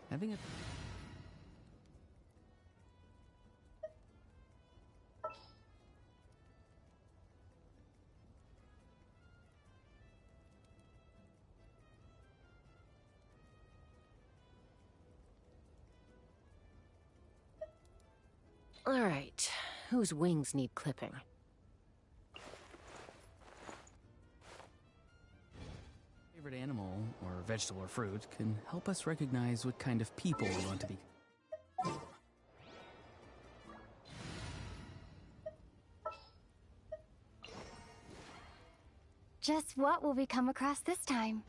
Having a... All right, whose wings need clipping? Favorite animal, or vegetable or fruit, can help us recognize what kind of people we want to be. Just what will we come across this time?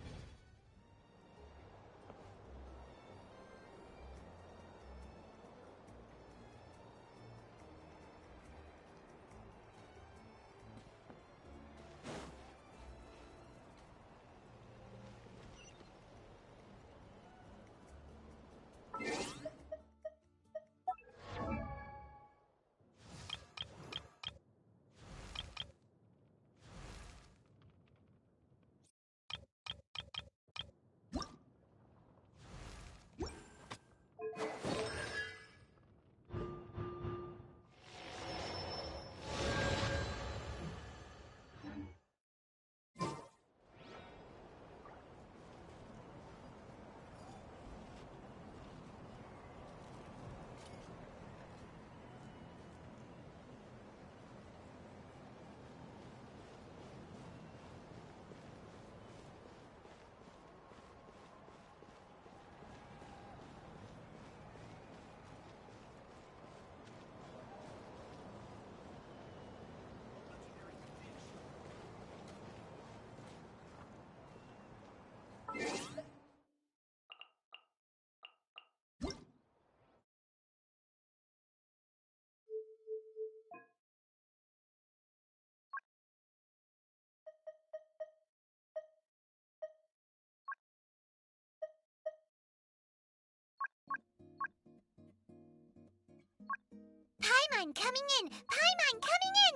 Paimon coming in! Paimon coming in!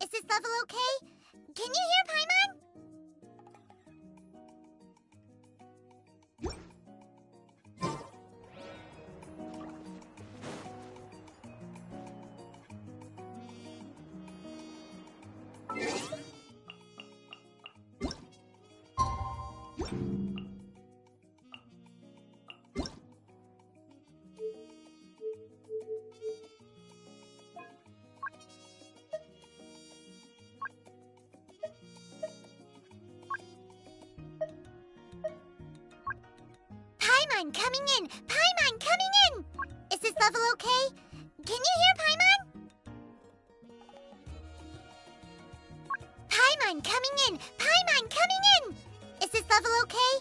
Is this level okay? Can you hear Paimon? Paimon coming in! Paimon coming in! Is this level okay? Can you hear Paimon? Paimon coming in! Paimon coming in! Is this level okay?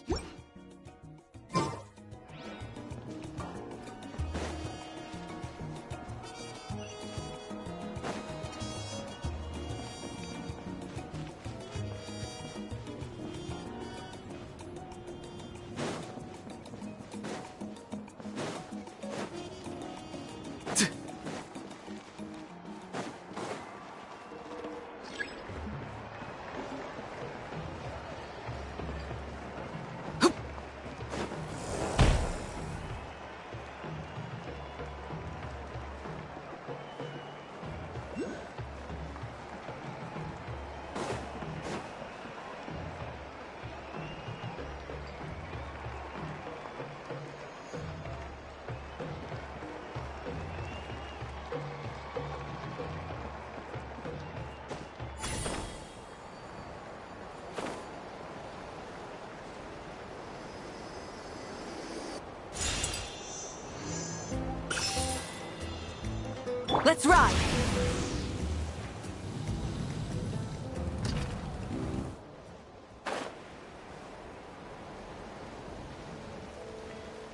Let's ride!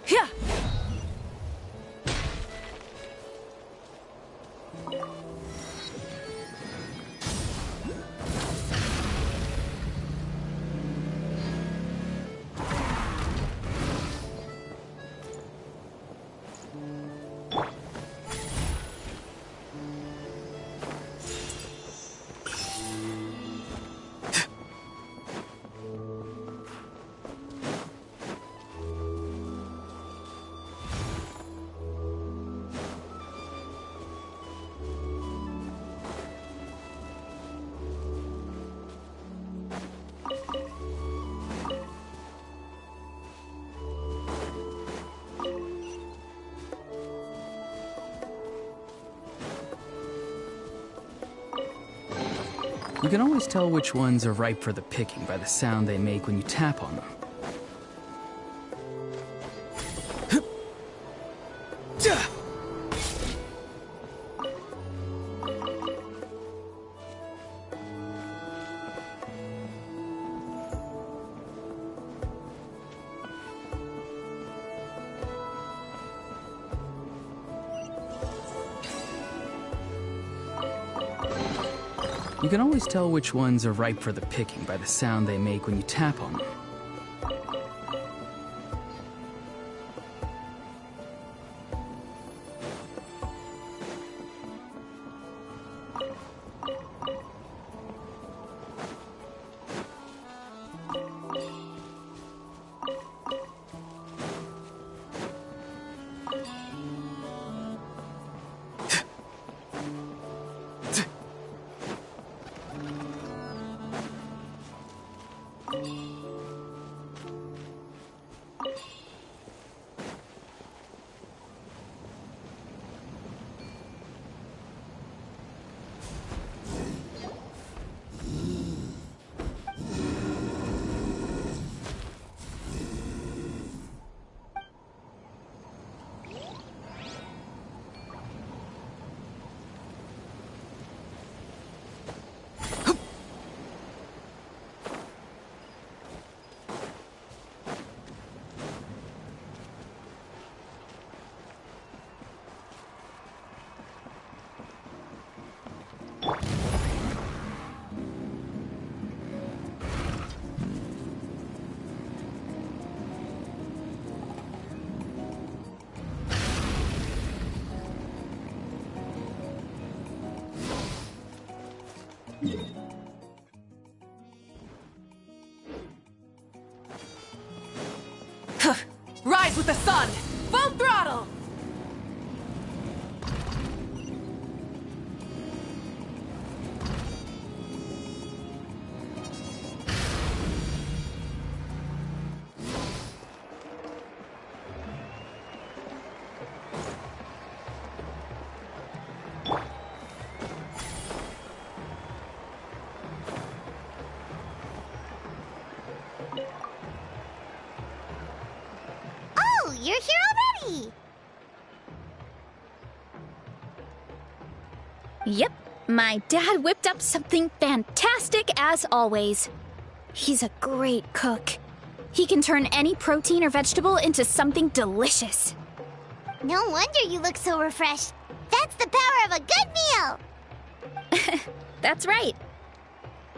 Yeah! You can always tell which ones are ripe for the picking by the sound they make when you tap on them. You can always tell which ones are ripe for the picking by the sound they make when you tap on them. Rise with the sun! Full throttle! You're here already! Yep, my dad whipped up something fantastic as always. He's a great cook. He can turn any protein or vegetable into something delicious. No wonder you look so refreshed. That's the power of a good meal! That's right.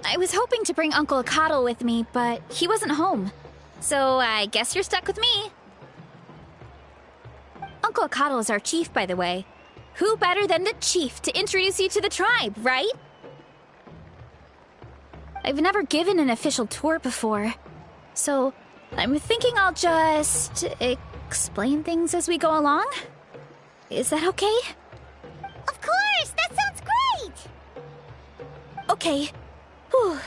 I was hoping to bring Uncle Coddle with me, but he wasn't home. So I guess you're stuck with me. Uncle Coddle is our chief, by the way. Who better than the chief to introduce you to the tribe, right? I've never given an official tour before, so I'm thinking I'll just explain things as we go along. Is that okay? Of course! That sounds great! Okay. Whew.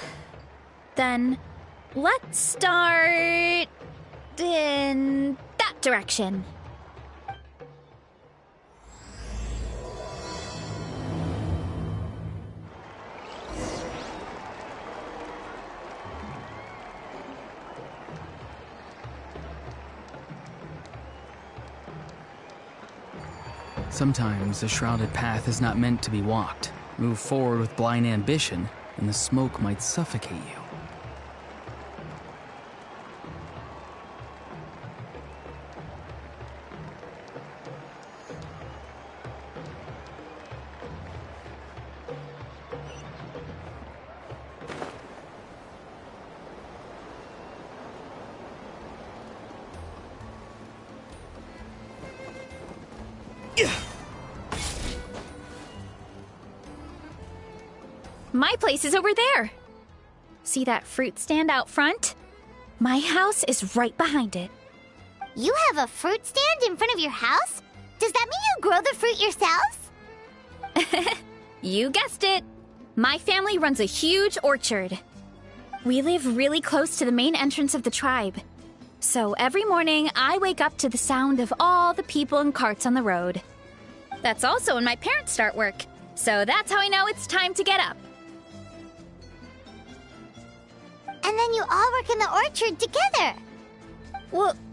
Then let's start in that direction. Sometimes a shrouded path is not meant to be walked. Move forward with blind ambition, and the smoke might suffocate you. My place is over there. See that fruit stand out front? My house is right behind it. You have a fruit stand in front of your house? Does that mean you grow the fruit yourselves? You guessed it. My family runs a huge orchard. We live really close to the main entrance of the tribe. So every morning, I wake up to the sound of all the people and carts on the road. That's also when my parents start work. So that's how I know it's time to get up. and then you all work in the orchard together.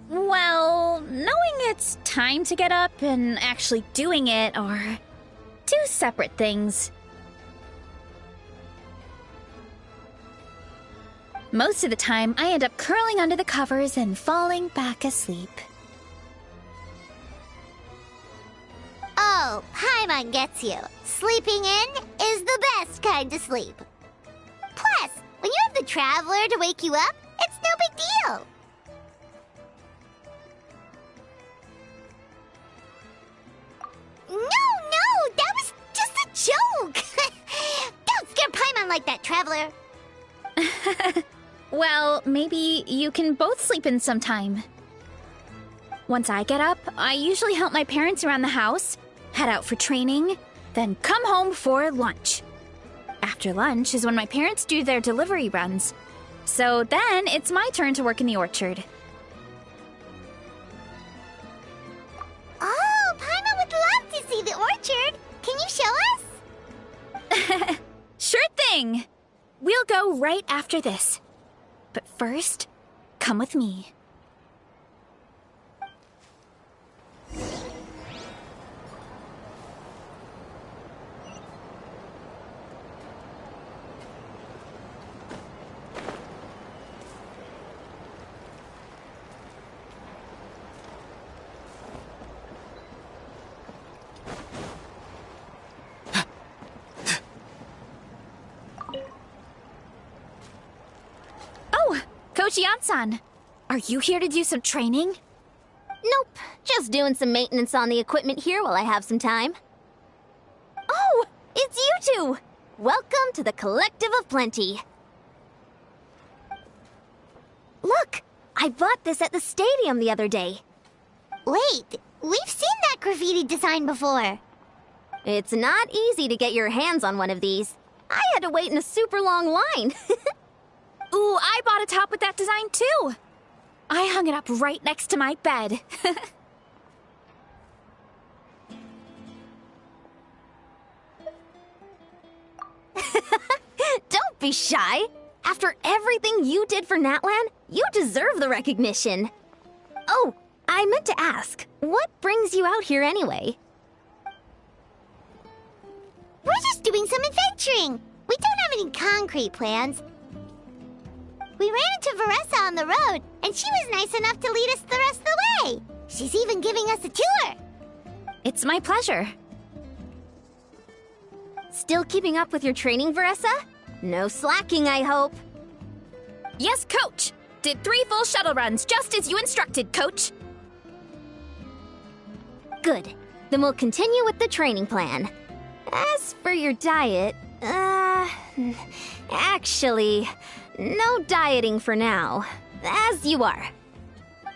Well, knowing it's time to get up and actually doing it are two separate things. Most of the time, I end up curling under the covers and falling back asleep. Oh, Paimon gets you. Sleeping in is the best kind of sleep. Plus, when you have the Traveler to wake you up, it's no big deal. No, that was just a joke. Don't scare Paimon like that, Traveler. Well, maybe you can both sleep in sometime. Once I get up, I usually help my parents around the house, head out for training, then come home for lunch. After lunch is when my parents do their delivery runs. So then it's my turn to work in the orchard. Oh, Paimon would love to see the orchard. Can you show us? Sure thing! We'll go right after this. But first, come with me. Coach Yan-san, are you here to do some training? Nope, just doing some maintenance on the equipment here while I have some time. Oh, it's you two! Welcome to the Collective of Plenty. Look, I bought this at the stadium the other day. Wait, we've seen that graffiti design before. It's not easy to get your hands on one of these. I had to wait in a super long line. Ooh, I bought a top with that design too. I hung it up right next to my bed. Don't be shy. After everything you did for Natlan, you deserve the recognition. Oh, I meant to ask, what brings you out here anyway? We're just doing some adventuring. We don't have any concrete plans. We ran into Varesa on the road, and she was nice enough to lead us the rest of the way. She's even giving us a tour. It's my pleasure. Still keeping up with your training, Varesa? No slacking, I hope. Yes, Coach. Did 3 full shuttle runs, just as you instructed, Coach. Good. Then we'll continue with the training plan. As for your diet, actually, no dieting for now. As you are.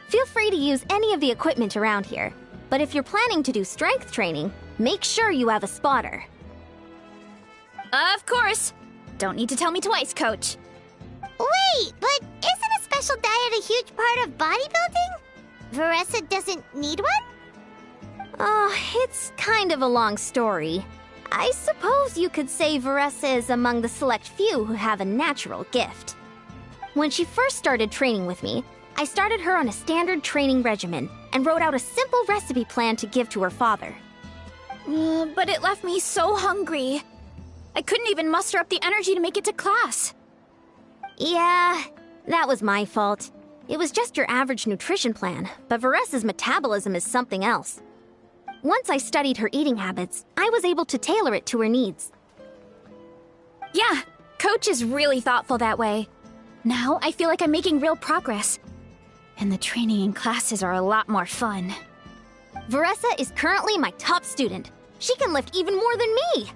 Feel free to use any of the equipment around here, but if you're planning to do strength training, make sure you have a spotter. Of course. Don't need to tell me twice, Coach. Wait, but isn't a special diet a huge part of bodybuilding? Varesa doesn't need one? Oh, it's kind of a long story. I suppose you could say Varesa is among the select few who have a natural gift. When she first started training with me, I started her on a standard training regimen and wrote out a simple recipe plan to give to her father. But it left me so hungry. I couldn't even muster up the energy to make it to class. Yeah, that was my fault. It was just your average nutrition plan, but Varesa's metabolism is something else. Once I studied her eating habits, I was able to tailor it to her needs. Yeah, Coach is really thoughtful that way. Now I feel like I'm making real progress. And the training and classes are a lot more fun. Varesa is currently my top student. She can lift even more than me.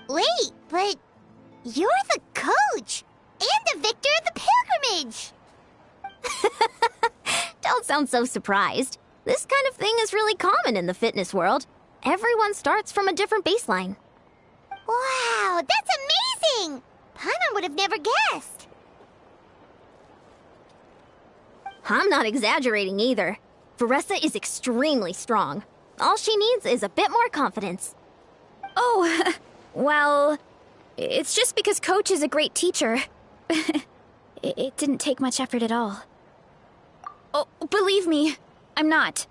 Wait, but you're the coach and the victor of the pilgrimage. Don't sound so surprised. This kind of thing is really common in the fitness world. Everyone starts from a different baseline. Wow, that's amazing! Paimon would have never guessed. I'm not exaggerating either. Varesa is extremely strong. All she needs is a bit more confidence. Oh, well, it's just because Coach is a great teacher. It didn't take much effort at all. Oh, believe me, I'm not.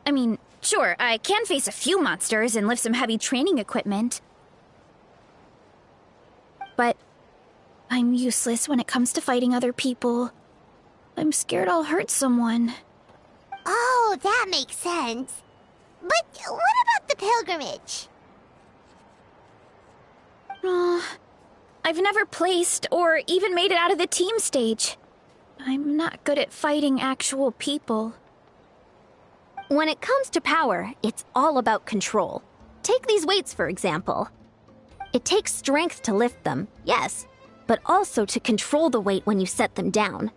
I mean, sure, I can face a few monsters and lift some heavy training equipment. But I'm useless when it comes to fighting other people. I'm scared I'll hurt someone. Oh, that makes sense. But what about the pilgrimage? I've never placed or even made it out of the team stage. I'm not good at fighting actual people. When it comes to power, it's all about control. Take these weights, for example. It takes strength to lift them, yes, but also to control the weight when you set them down.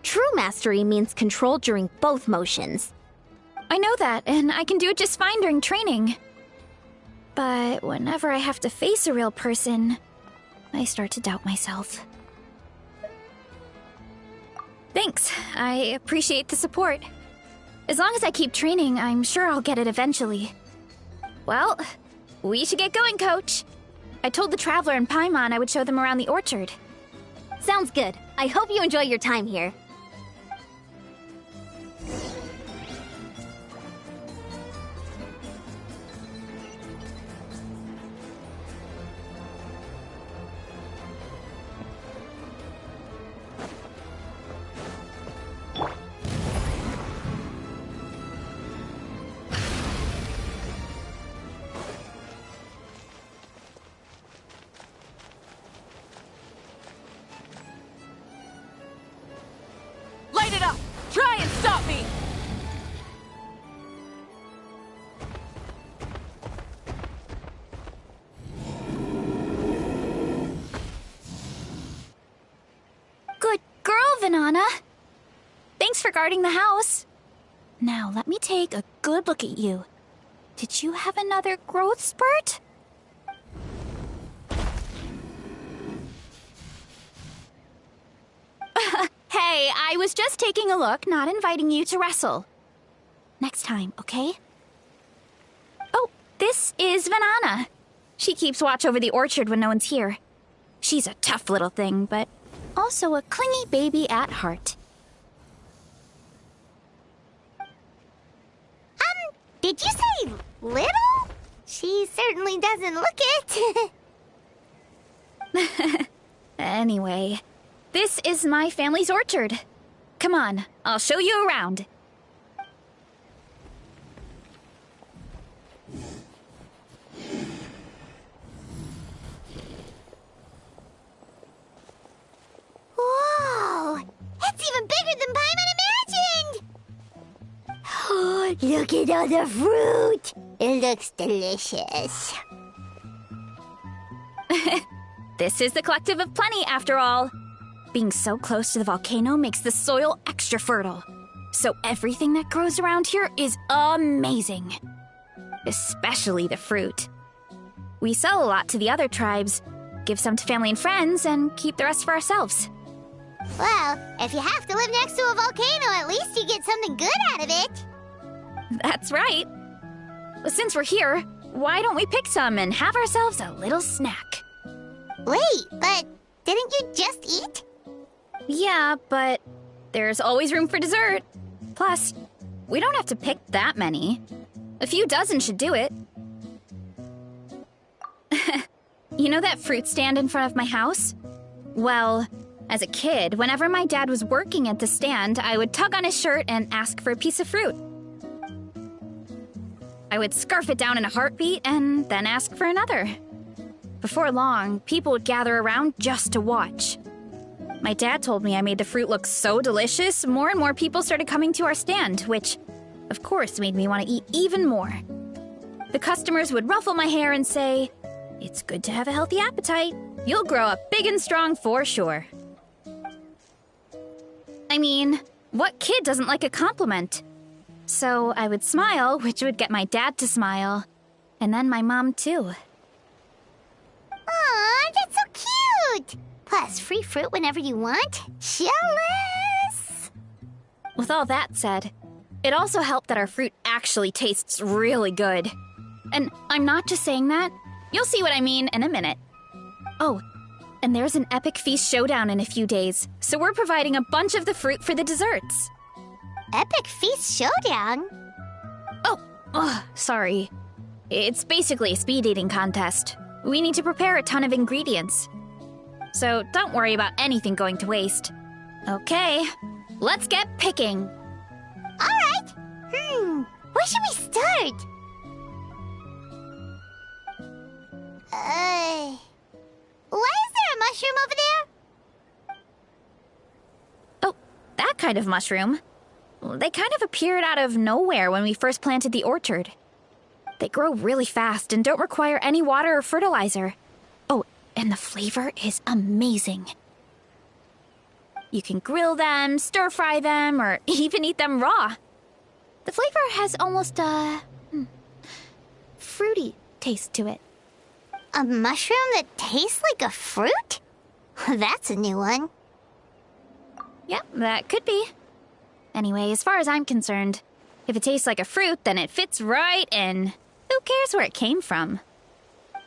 True mastery means control during both motions. I know that, and I can do it just fine during training. But whenever I have to face a real person, I start to doubt myself. Thanks, I appreciate the support. As long as I keep training, I'm sure I'll get it eventually. Well, we should get going, Coach. I told the Traveler and Paimon I would show them around the orchard. Sounds good. I hope you enjoy your time here. Light it up! Try and stop me! Good girl, Vanana. Thanks for guarding the house. Now, let me take a good look at you. Did you have another growth spurt? Hey, I was just taking a look, not inviting you to wrestle. Next time, okay? Oh, this is Vanana. She keeps watch over the orchard when no one's here. She's a tough little thing, but also a clingy baby at heart. Did you say little? She certainly doesn't look it. Anyway, this is my family's orchard. Come on, I'll show you around. Whoa! It's even bigger than Paimon imagined! Oh, look at all the fruit! It looks delicious. This is the Collective of Plenty, after all. Being so close to the volcano makes the soil extra fertile. So everything that grows around here is amazing. Especially the fruit. We sell a lot to the other tribes, give some to family and friends, and keep the rest for ourselves. Well, if you have to live next to a volcano, at least you get something good out of it. That's right. Well, since we're here, why don't we pick some and have ourselves a little snack? Wait, but didn't you just eat? Yeah, but there's always room for dessert. Plus, we don't have to pick that many. A few dozen should do it. You know that fruit stand in front of my house? Well, as a kid, whenever my dad was working at the stand, I would tug on his shirt and ask for a piece of fruit. I would scarf it down in a heartbeat and then ask for another. Before long, people would gather around just to watch. My dad told me I made the fruit look so delicious, more and more people started coming to our stand, which, of course, made me want to eat even more. The customers would ruffle my hair and say, "It's good to have a healthy appetite. You'll grow up big and strong for sure." I mean, what kid doesn't like a compliment? So I would smile, which would get my dad to smile, and then my mom too. Aw, that's so cute! Plus, free fruit whenever you want. Jealous! With all that said, it also helped that our fruit actually tastes really good. And I'm not just saying that. You'll see what I mean in a minute. Oh, and there's an epic feast showdown in a few days, so we're providing a bunch of the fruit for the desserts. Epic Feast Showdown? Oh, sorry. It's basically a speed eating contest. We need to prepare a ton of ingredients. So don't worry about anything going to waste. Okay, let's get picking. Alright. Where should we start? Why is there a mushroom over there? Oh, that kind of mushroom. They kind of appeared out of nowhere when we first planted the orchard. They grow really fast and don't require any water or fertilizer. Oh, and the flavor is amazing. You can grill them, stir-fry them, or even eat them raw. The flavor has almost a fruity taste to it. A mushroom that tastes like a fruit? That's a new one. Yep, that could be. Anyway, as far as I'm concerned, if it tastes like a fruit, then it fits right in. Who cares where it came from?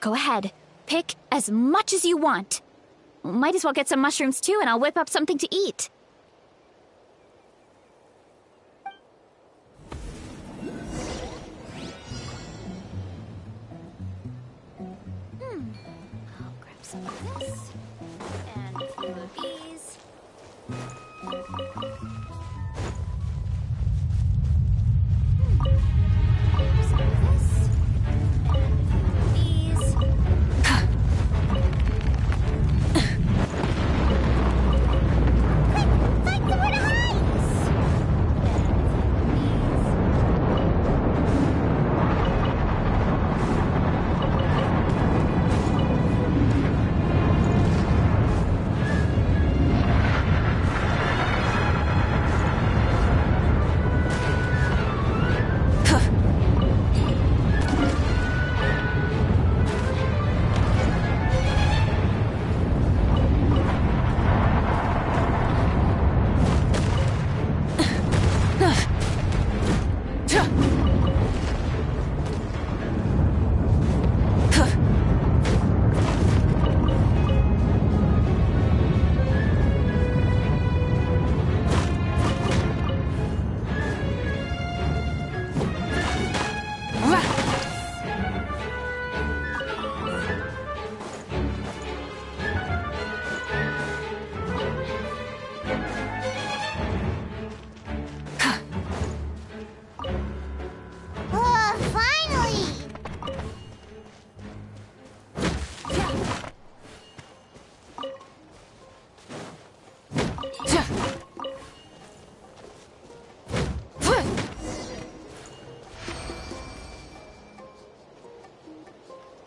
Go ahead, pick as much as you want. Might as well get some mushrooms too, and I'll whip up something to eat. I'll grab some of this, and a few of these. Some of this, and a few of these. Find somewhere to hide!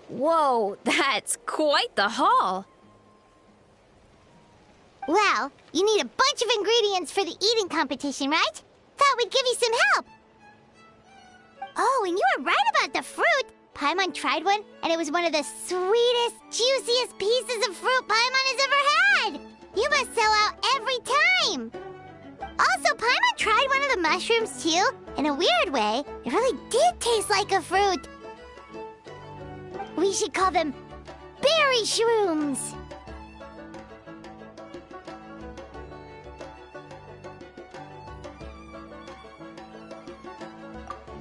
Whoa, that's quite the haul. Well, you need a bunch of ingredients for the eating competition, right? Thought we'd give you some help. Oh, and you were right about the fruit. Paimon tried one, and it was one of the sweetest, juiciest pieces of fruit Paimon has ever had. You must sell out every time. Also, Paimon tried one of the mushrooms, too. In a weird way, it really did taste like a fruit. We should call them berry shrooms.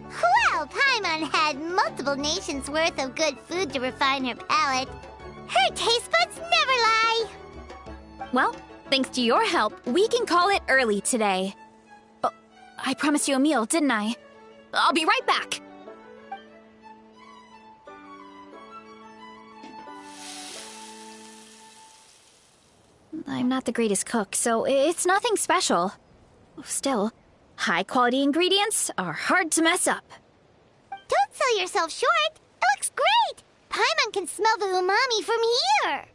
Well, Paimon had multiple nations' worth of good food to refine her palate. Her taste buds never lie. Well, thanks to your help, we can call it early today. Oh, I promised you a meal, didn't I? I'll be right back. I'm not the greatest cook, so it's nothing special. Still, high-quality ingredients are hard to mess up. Don't sell yourself short. It looks great. Paimon can smell the umami from here.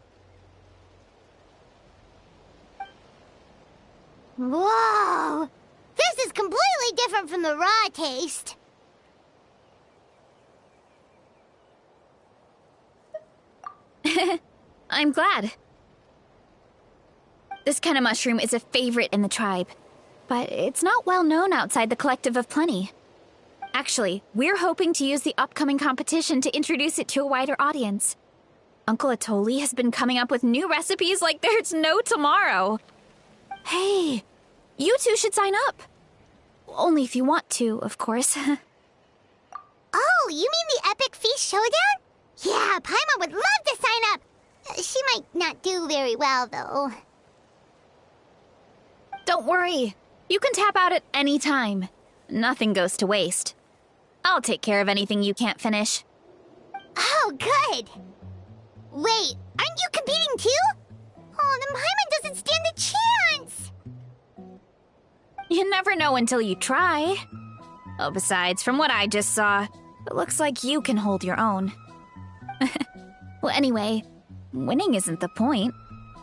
Whoa! This is completely different from the raw taste. I'm glad. This kind of mushroom is a favorite in the tribe, but it's not well known outside the Collective of Plenty. Actually, we're hoping to use the upcoming competition to introduce it to a wider audience. Uncle Atoli has been coming up with new recipes like there's no tomorrow. Hey, you two should sign up. Only if you want to, of course. Oh, you mean the Epic Feast Showdown? Yeah, Paimon would love to sign up. She might not do very well, though. Don't worry. You can tap out at any time. Nothing goes to waste. I'll take care of anything you can't finish. Oh, good. Wait, aren't you competing too? Oh, then Paimon doesn't stand a chance. You never know until you try. Oh, besides, from what I just saw, it looks like you can hold your own. Well, anyway, winning isn't the point.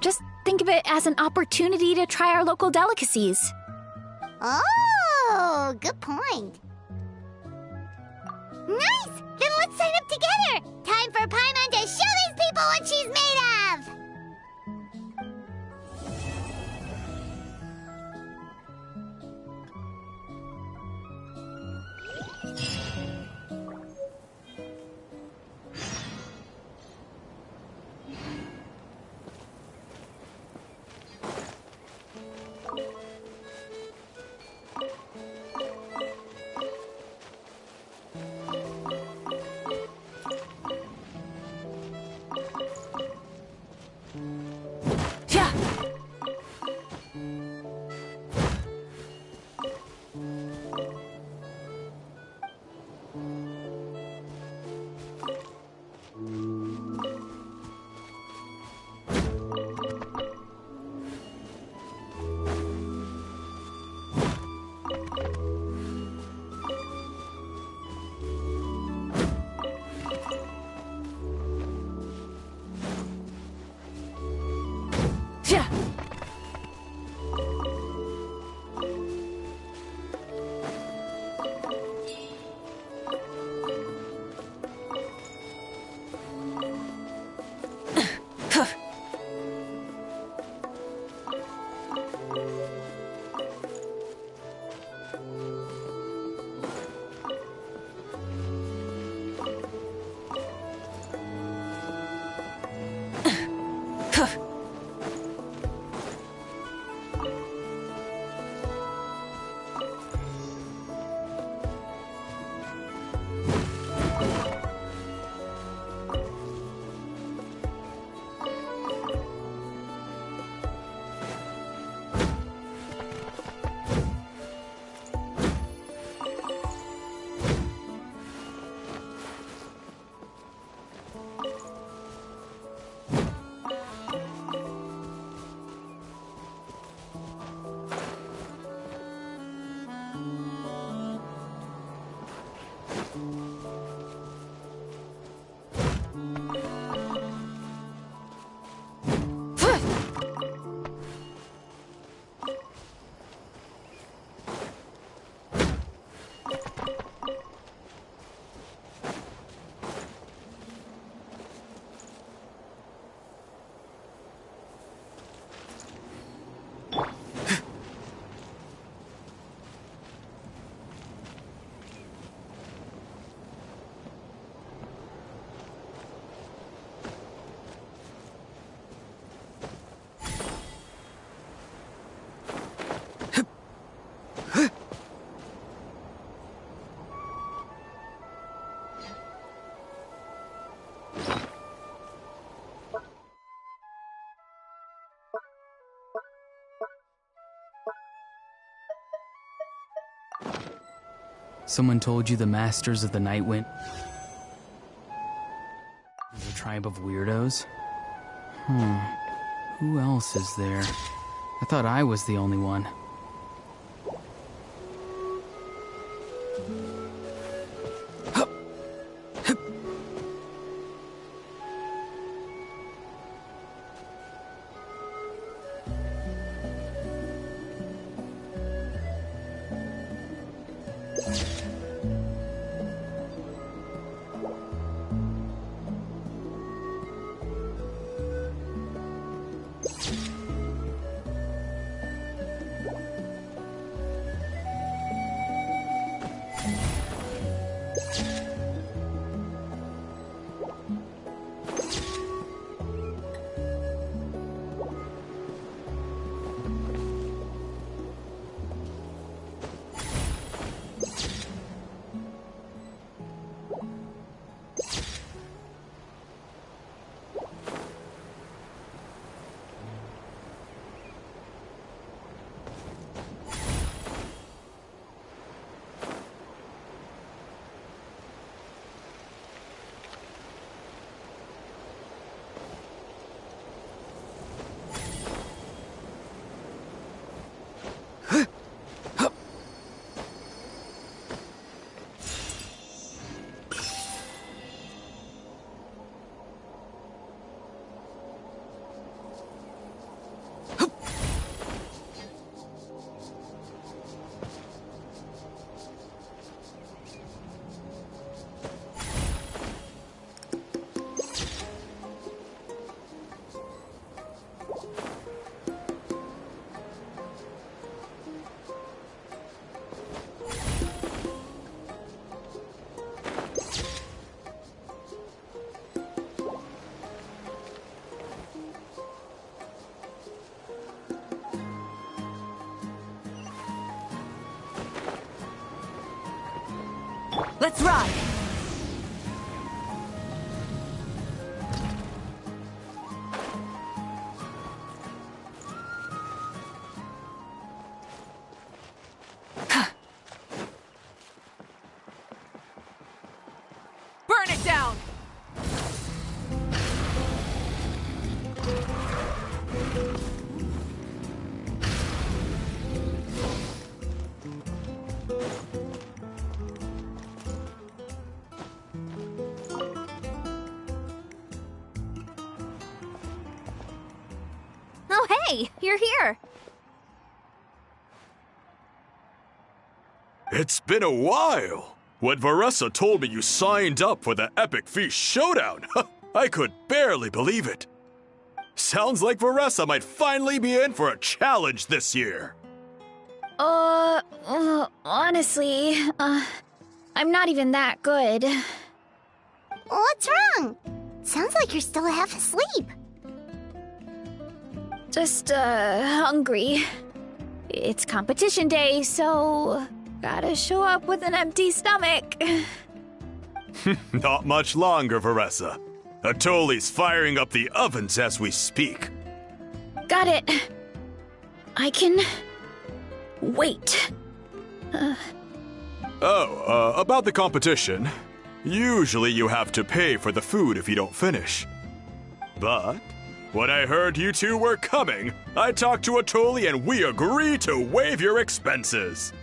Just think of it as an opportunity to try our local delicacies. Oh, good point. Nice! Then let's sign up together! Time for Paimon to show these people what she's made of! Someone told you the Masters of the Night went... There's a tribe of weirdos? Who else is there? I thought I was the only one. Let's ride! Burn it down! Oh, hey, you're here. It's been a while. When Varesa told me you signed up for the Epic Feast Showdown, I could barely believe it. Sounds like Varesa might finally be in for a challenge this year. Honestly, I'm not even that good. What's wrong? Sounds like you're still half asleep. Just, hungry. It's competition day, so gotta show up with an empty stomach. Not much longer, Varesa. Atoli's firing up the ovens as we speak. Got it. I can wait. About the competition. Usually you have to pay for the food if you don't finish. But when I heard you two were coming, I talked to Atoli and we agreed to waive your expenses.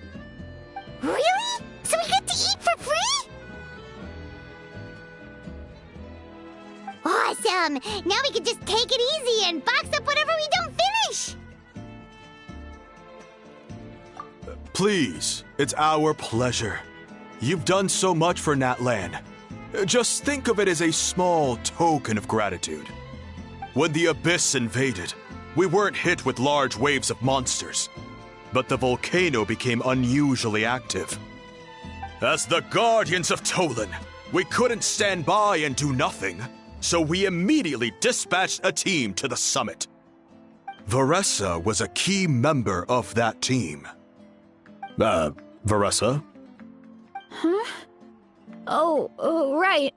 Really? So we get to eat for free? Awesome! Now we can just take it easy and box up whatever we don't finish! Please, it's our pleasure. You've done so much for Natlan. Just think of it as a small token of gratitude. When the Abyss invaded, we weren't hit with large waves of monsters, but the volcano became unusually active. As the Guardians of Tolan, we couldn't stand by and do nothing, so we immediately dispatched a team to the summit. Varesa was a key member of that team. Varesa? Huh? Oh, right.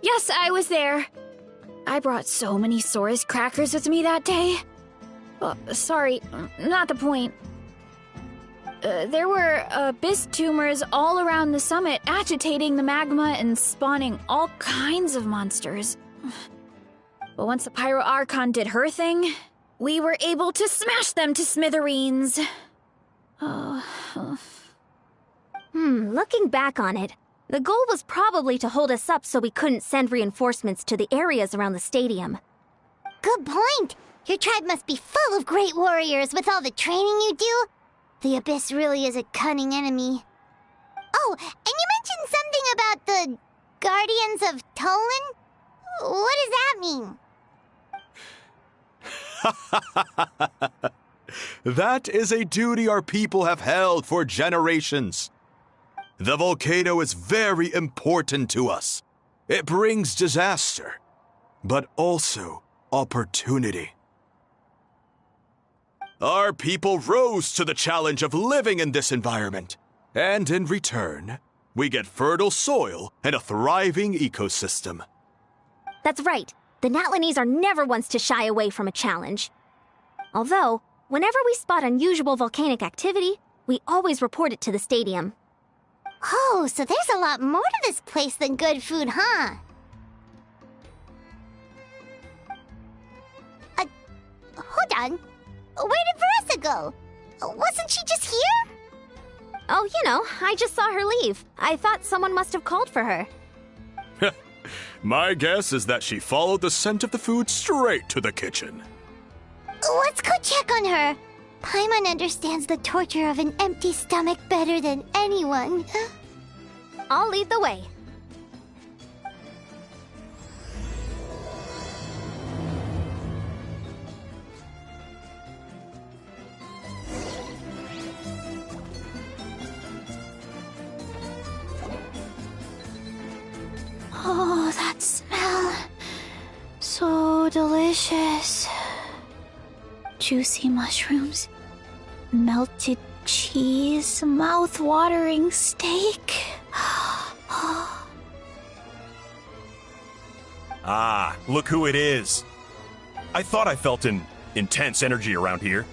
Yes, I was there. I brought so many Saurus crackers with me that day. Sorry, not the point. There were abyss tumors all around the summit, agitating the magma and spawning all kinds of monsters. But once the Pyro Archon did her thing, we were able to smash them to smithereens. Looking back on it, the goal was probably to hold us up so we couldn't send reinforcements to the areas around the stadium. Good point! Your tribe must be full of great warriors with all the training you do. The Abyss really is a cunning enemy. Oh, and you mentioned something about the Guardians of Tolan? What does that mean? That is a duty our people have held for generations. The volcano is very important to us. It brings disaster, but also opportunity. Our people rose to the challenge of living in this environment, and in return, we get fertile soil and a thriving ecosystem. That's right. The Natlanese are never ones to shy away from a challenge. Although, whenever we spot unusual volcanic activity, we always report it to the stadium. Oh, so there's a lot more to this place than good food, huh? Hold on. Where did Varesa go? Wasn't she just here? Oh, I just saw her leave. I thought someone must have called for her. My guess is that she followed the scent of the food straight to the kitchen. Let's go check on her. Paimon understands the torture of an empty stomach better than anyone. I'll lead the way. Oh, that smell. So delicious. Juicy mushrooms, melted cheese, mouth-watering steak. Ah, look who it is. I thought I felt an intense energy around here.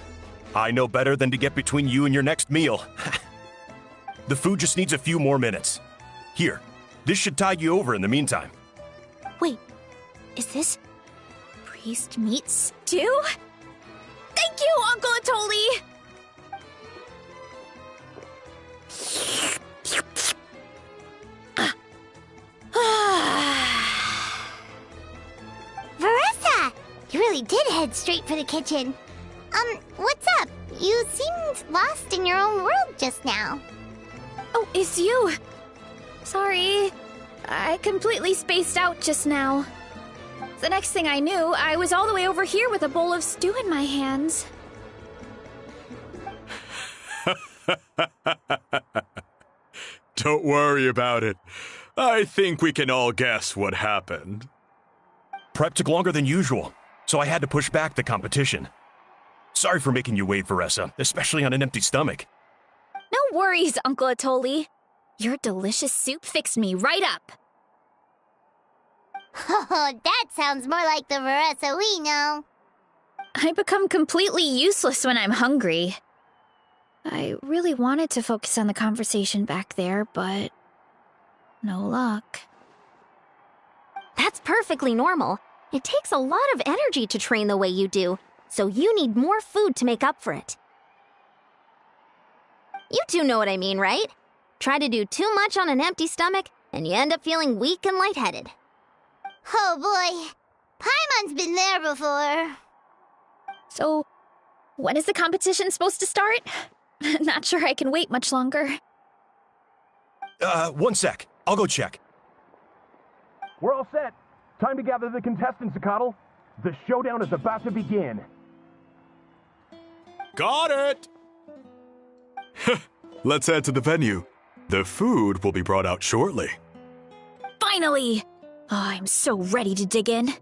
I know better than to get between you and your next meal. The food just needs a few more minutes. Here, this should tide you over in the meantime. Wait, is this priest meat stew? Thank you, Uncle Atoli! Varesa! You really did head straight for the kitchen. What's up? You seemed lost in your own world just now. Oh, it's you. Sorry. I completely spaced out just now. The next thing I knew, I was all the way over here with a bowl of stew in my hands. Don't worry about it. I think we can all guess what happened. Prep took longer than usual, so I had to push back the competition. Sorry for making you wait, Varesa, especially on an empty stomach. No worries, Uncle Atoli. Your delicious soup fixed me right up. Oh, that sounds more like the Varesa we know. I become completely useless when I'm hungry. I really wanted to focus on the conversation back there, but no luck. That's perfectly normal. It takes a lot of energy to train the way you do, so you need more food to make up for it. You two know what I mean, right? Try to do too much on an empty stomach, and you end up feeling weak and lightheaded. Oh boy, Paimon's been there before. So, when is the competition supposed to start? Not sure I can wait much longer. 1 sec. I'll go check. We're all set. Time to gather the contestants, Zakatl. The showdown is about to begin. Got it! Let's head to the venue. The food will be brought out shortly. Finally! Oh, I'm so ready to dig in.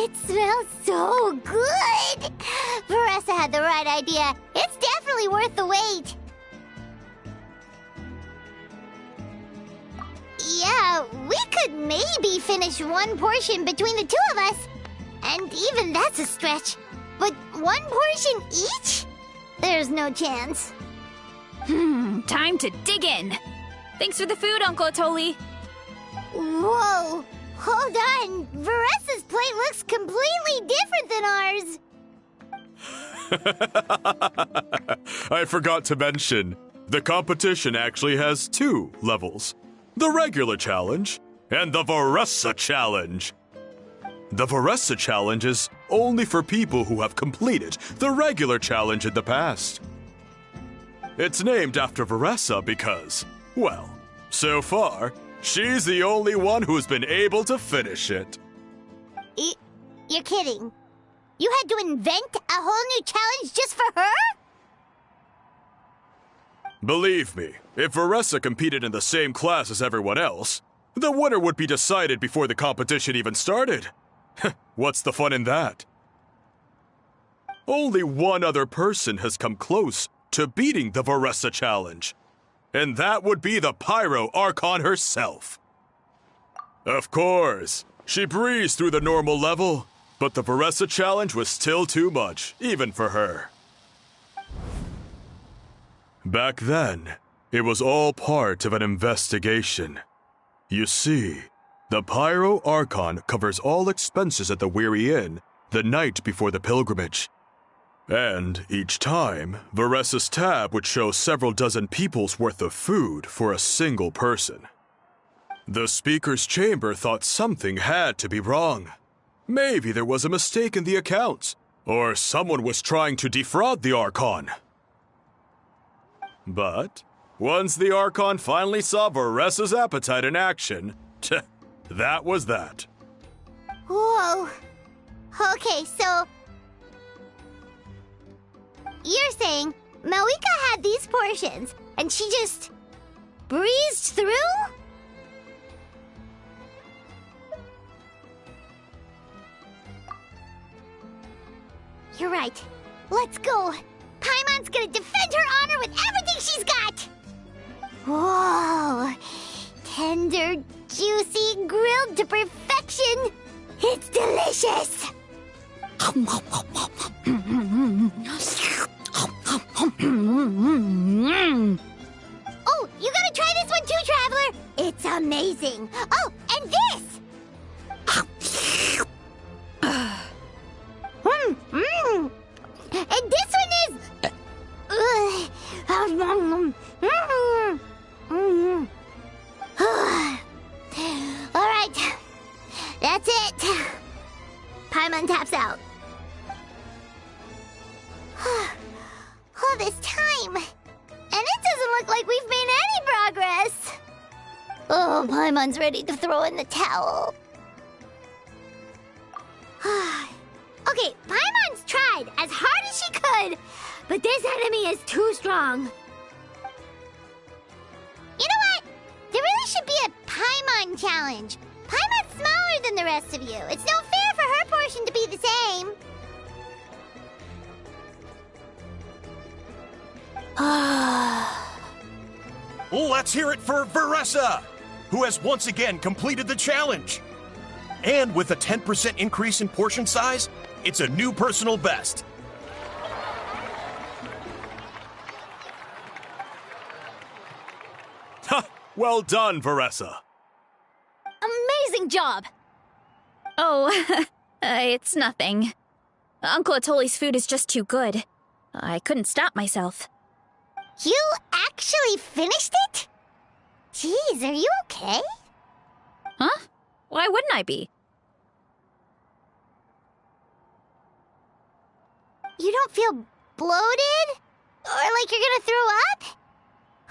It smells so good! Varesa had the right idea. It's definitely worth the wait. Yeah, we could maybe finish one portion between the two of us. And even that's a stretch. But one portion each? There's no chance. Time to dig in. Thanks for the food, Uncle Atoli. Whoa! Hold on! Varesa's plate looks completely different than ours! I forgot to mention, the competition actually has 2 levels. The regular challenge and the Varesa challenge. The Varesa challenge is only for people who have completed the regular challenge in the past. It's named after Varesa because, well, so far, she's the only one who's been able to finish it. You're kidding. You had to invent a whole new challenge just for her? Believe me, if Varesa competed in the same class as everyone else, the winner would be decided before the competition even started. What's the fun in that? Only one other person has come close to beating the Varesa challenge, and that would be the Pyro Archon herself. Of course, she breezed through the normal level, but the Varesa challenge was still too much, even for her. Back then, it was all part of an investigation. You see, the Pyro Archon covers all expenses at the Weary Inn the night before the pilgrimage. And each time, Varesa's tab would show several dozen people's worth of food for a single person. The speaker's chamber thought something had to be wrong. Maybe there was a mistake in the accounts, or someone was trying to defraud the Archon. But once the Archon finally saw Varesa's appetite in action, that was that. Whoa. Okay, so... You're saying Malika had these portions, and she just... breezed through? You're right. Let's go. Paimon's gonna defend her honor with everything she's got! Whoa! Tender, juicy, grilled to perfection! It's delicious! Oh, you gotta try this one too, Traveler! It's amazing! Oh, and this! And this one is... Alright. That's it. Paimon taps out. All this time. And it doesn't look like we've made any progress. Oh, Paimon's ready to throw in the towel. Okay, Paimon's tried as hard as she could, but this enemy is too strong. You know what? There really should be a Paimon challenge. Paimon's smaller than the rest of you. It's no fair for her portion to be the same. Let's hear it for Varesa, who has once again completed the challenge. And with a 10% increase in portion size, it's a new personal best. Ha! Well done, Varesa. Amazing job! Oh, it's nothing. Uncle Atoli's food is just too good. I couldn't stop myself. You actually finished it? Jeez, are you okay? Huh? Why wouldn't I be? You don't feel bloated? Or like you're gonna throw up?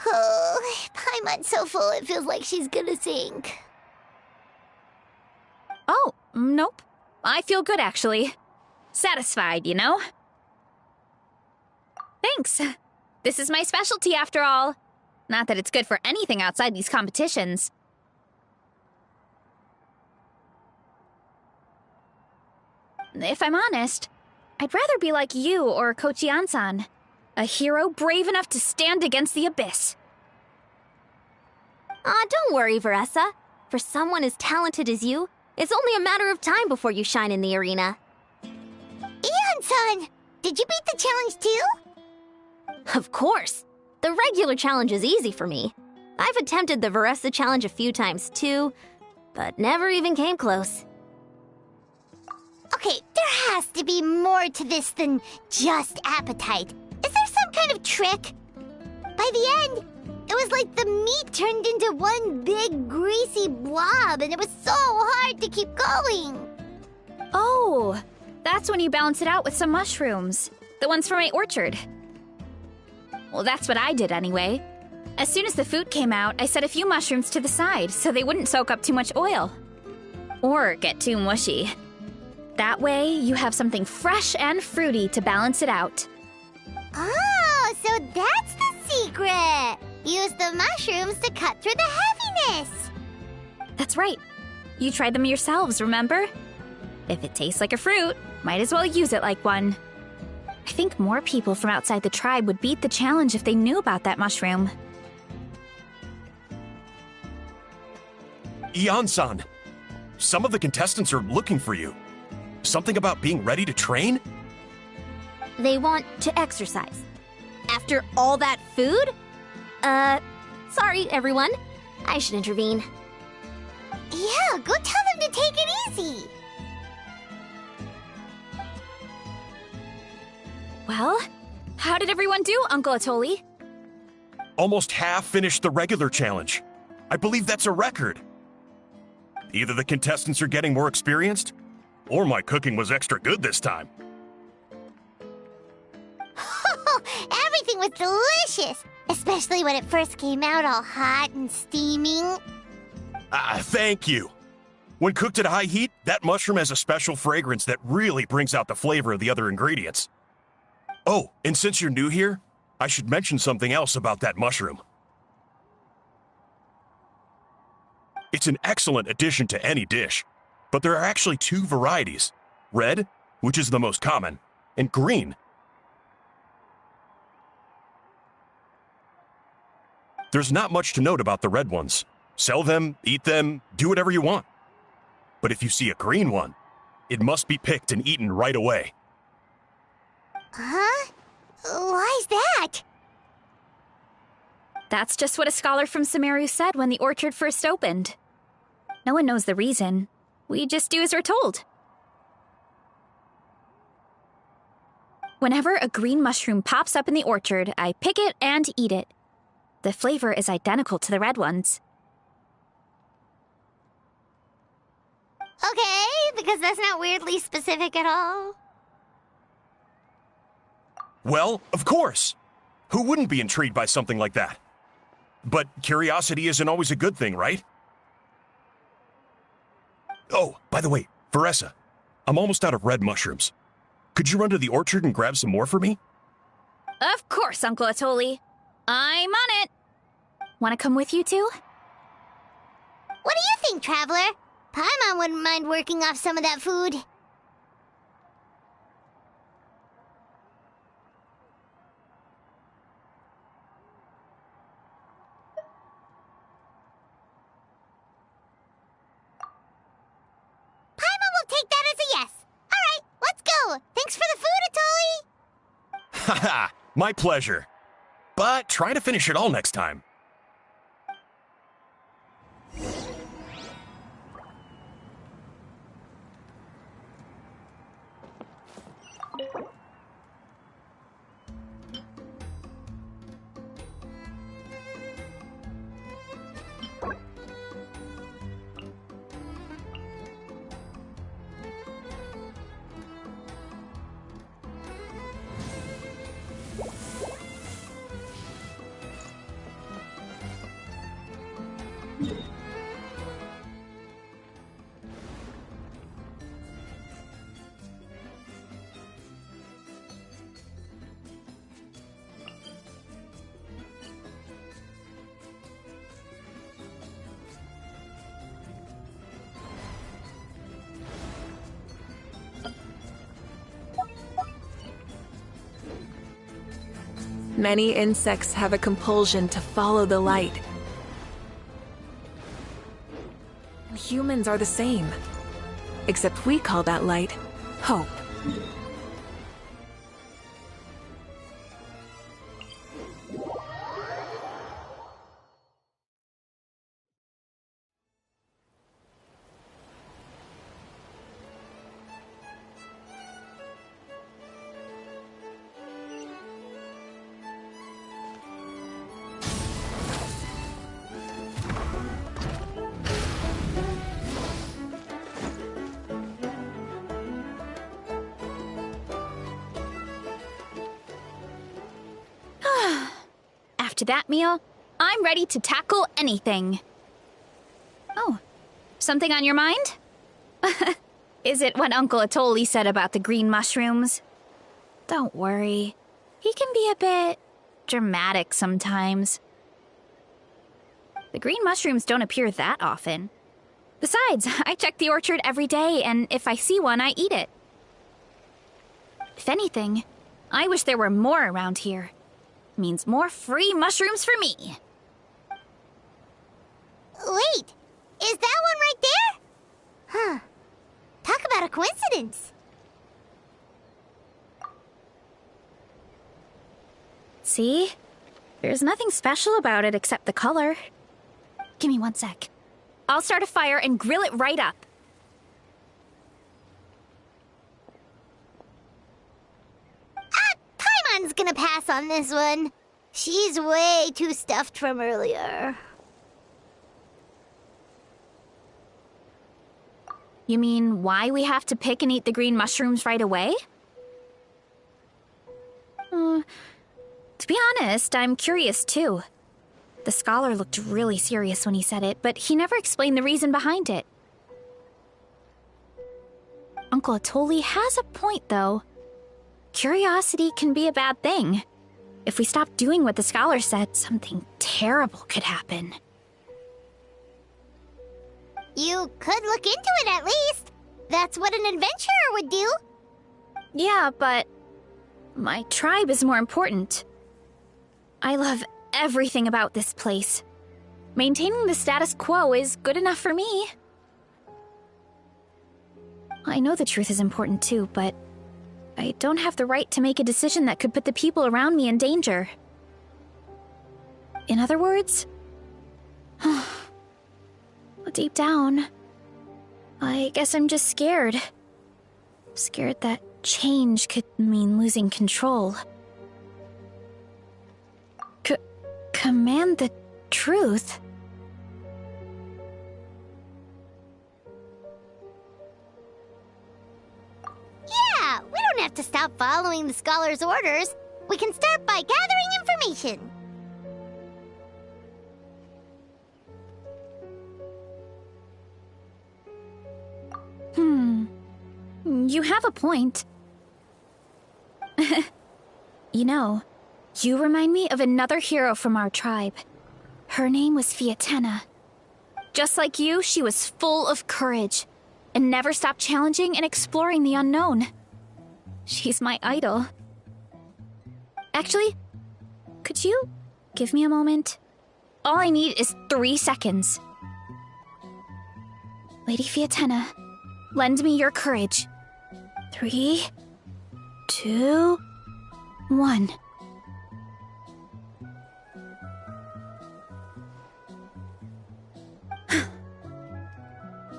Oh, Paimon's so full it feels like she's gonna sink. Oh, nope. I feel good, actually. Satisfied, you know? Thanks. This is my specialty, after all. Not that it's good for anything outside these competitions. If I'm honest, I'd rather be like you or Kochi-an-san. A hero brave enough to stand against the abyss. Don't worry, Varesa. For someone as talented as you, it's only a matter of time before you shine in the arena. Ian-san, did you beat the challenge too? Of course. The regular challenge is easy for me. I've attempted the Varesa challenge a few times too, but never even came close. Okay, there has to be more to this than just appetite. Is there some kind of trick? By the end, it was like the meat turned into one big greasy blob and it was so hard to keep going. Oh, that's when you balance it out with some mushrooms. The ones from my orchard. Well, that's what I did anyway. As soon as the food came out, I set a few mushrooms to the side so they wouldn't soak up too much oil. Or get too mushy. That way, you have something fresh and fruity to balance it out. Oh, so that's the secret! Use the mushrooms to cut through the heaviness! That's right. You tried them yourselves, remember? If it tastes like a fruit, might as well use it like one. I think more people from outside the tribe would beat the challenge if they knew about that mushroom. Ian-san, some of the contestants are looking for you. Something about being ready to train? They want to exercise. After all that food? Sorry, everyone. I should intervene. Yeah, go tell them to take it easy. Well, how did everyone do, Uncle Atoli? Almost half finished the regular challenge. I believe that's a record. Either the contestants are getting more experienced, or my cooking was extra good this time. Everything was delicious, especially when it first came out all hot and steaming. Thank you. When cooked at high heat, that mushroom has a special fragrance that really brings out the flavor of the other ingredients. Oh, and since you're new here, I should mention something else about that mushroom. It's an excellent addition to any dish, but there are actually two varieties. Red, which is the most common, and green. There's not much to note about the red ones. Sell them, eat them, do whatever you want. But if you see a green one, it must be picked and eaten right away. Huh? Why's that? That's just what a scholar from Sumeru said when the orchard first opened. No one knows the reason. We just do as we're told. Whenever a green mushroom pops up in the orchard, I pick it and eat it. The flavor is identical to the red ones. Okay, because that's not weirdly specific at all. Well, of course. Who wouldn't be intrigued by something like that? But curiosity isn't always a good thing, right? Oh, by the way, Varesa, I'm almost out of red mushrooms. Could you run to the orchard and grab some more for me? Of course, Uncle Atoli. I'm on it. Want to come with you too? What do you think, Traveler? Paimon wouldn't mind working off some of that food. Paimon will take that as a yes. All right, let's go. Thanks for the food, Atoli. Haha, my pleasure. But try to finish it all next time. Many insects have a compulsion to follow the light. Humans are the same. Except we call that light hope. After that meal, I'm ready to tackle anything. Oh, something on your mind? Is it what Uncle Atoli said about the green mushrooms? Don't worry. He can be a bit dramatic sometimes. The green mushrooms don't appear that often. Besides, I check the orchard every day, and if I see one, I eat it. If anything, I wish there were more around here. Means more free mushrooms for me. Wait, is that one right there? Huh. Talk about a coincidence. See? There's nothing special about it except the color. Give me 1 sec. I'll start a fire and grill it right up. Ah, gonna pass on this one. She's way too stuffed from earlier. You mean why we have to pick and eat the green mushrooms right away? To be honest, I'm curious too. The scholar looked really serious when he said it, but he never explained the reason behind it. Uncle Atoli has a point, though. Curiosity can be a bad thing. If we stop doing what the scholar said, something terrible could happen. You could look into it at least. That's what an adventurer would do. Yeah, but my tribe is more important. I love everything about this place. Maintaining the status quo is good enough for me. I know the truth is important too, but I don't have the right to make a decision that could put the people around me in danger. In other words, deep down, I guess I'm just scared. Scared that change could mean losing control. Command the truth? Yeah, we don't have to stop following the scholar's orders. We can start by gathering information. You have a point. You know, you remind me of another hero from our tribe. Her name was Fiatena. Just like you, she was full of courage and never stopped challenging and exploring the unknown. She's my idol. Actually, could you give me a moment? All I need is 3 seconds. Lady Fiatena, lend me your courage. 3, 2, 1.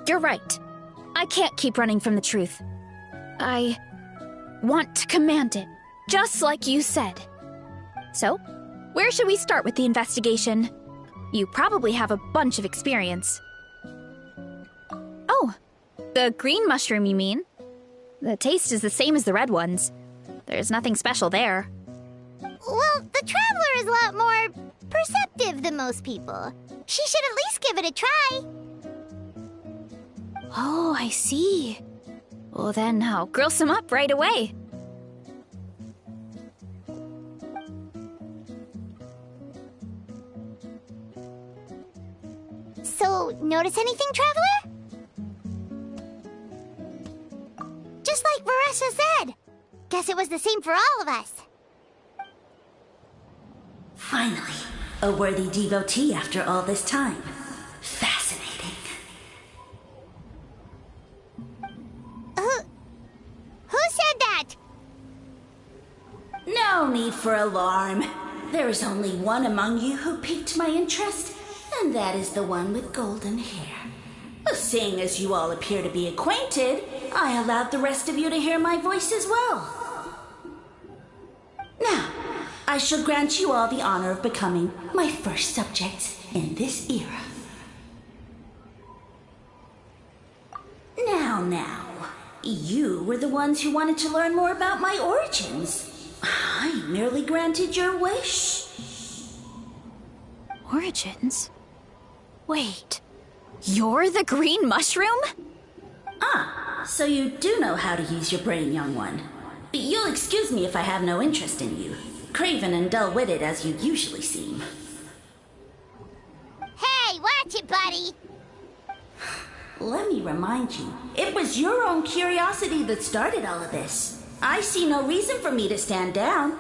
You're right. I can't keep running from the truth. I want to command it, just like you said. So, where should we start with the investigation? You probably have a bunch of experience. Oh, the green mushroom, you mean? The taste is the same as the red ones. There's nothing special there. Well, the Traveler is a lot more perceptive than most people. She should at least give it a try. Oh, I see. Well, then I'll grill some up right away. So, notice anything, Traveler? Just like Varesa said. Guess it was the same for all of us. Finally, a worthy devotee after all this time. Fascinating. Who said that? No need for alarm. There is only one among you who piqued my interest, and that is the one with golden hair. Seeing as you all appear to be acquainted, I allowed the rest of you to hear my voice as well. Now, I shall grant you all the honor of becoming my first subjects in this era. Now, you were the ones who wanted to learn more about my origins. I merely granted your wish. Origins? Wait, you're the green mushroom? So you do know how to use your brain, young one. But you'll excuse me if I have no interest in you, craven and dull-witted as you usually seem. Hey, watch it, buddy! Let me remind you, it was your own curiosity that started all of this. I see no reason for me to stand down.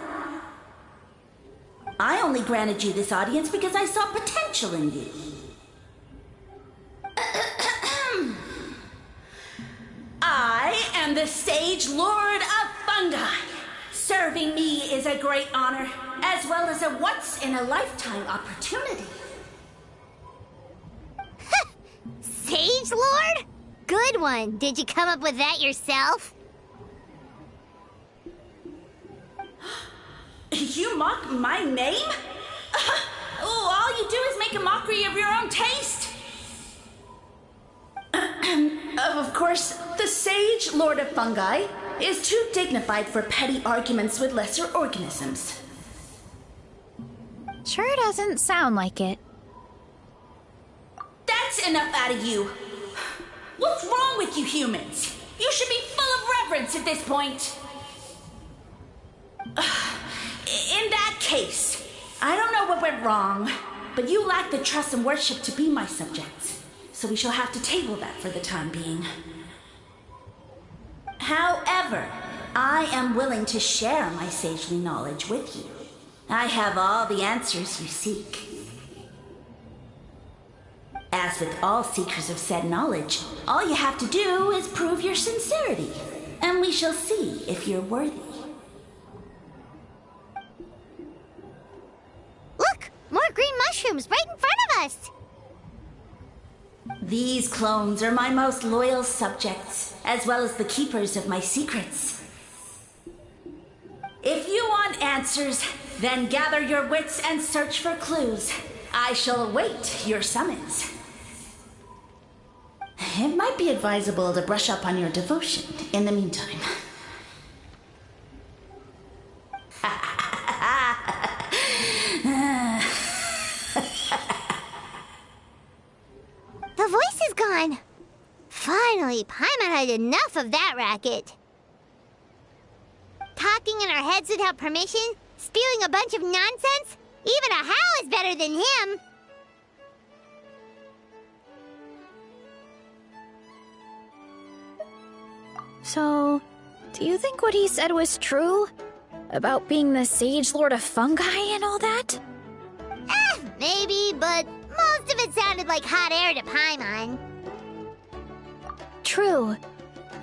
I only granted you this audience because I saw potential in you. I am the Sage Lord of Fungi. Serving me is a great honor, as well as a once-in-a-lifetime opportunity. Sage Lord? Good one. Did you come up with that yourself? You mock my name? All you do is make a mockery of your own taste. Of course, the Sage Lord of Fungi is too dignified for petty arguments with lesser organisms. Sure doesn't sound like it. That's enough out of you. What's wrong with you humans? You should be full of reverence at this point. In that case, I don't know what went wrong, but you lack the trust and worship to be my subjects. So we shall have to table that for the time being. However, I am willing to share my sagely knowledge with you. I have all the answers you seek. As with all seekers of said knowledge, all you have to do is prove your sincerity, and we shall see if you're worthy. Look! More green mushrooms right in front of us! These clones are my most loyal subjects, as well as the keepers of my secrets. If you want answers, then gather your wits and search for clues. I shall await your summons. It might be advisable to brush up on your devotion in the meantime. The voice is gone. Finally, Paimon had enough of that racket. Talking in our heads without permission, spewing a bunch of nonsense. Even a Hao is better than him. So, do you think what he said was true? About being the Sage Lord of Fungi and all that? Maybe, but most of it sounded like hot air to Paimon. True.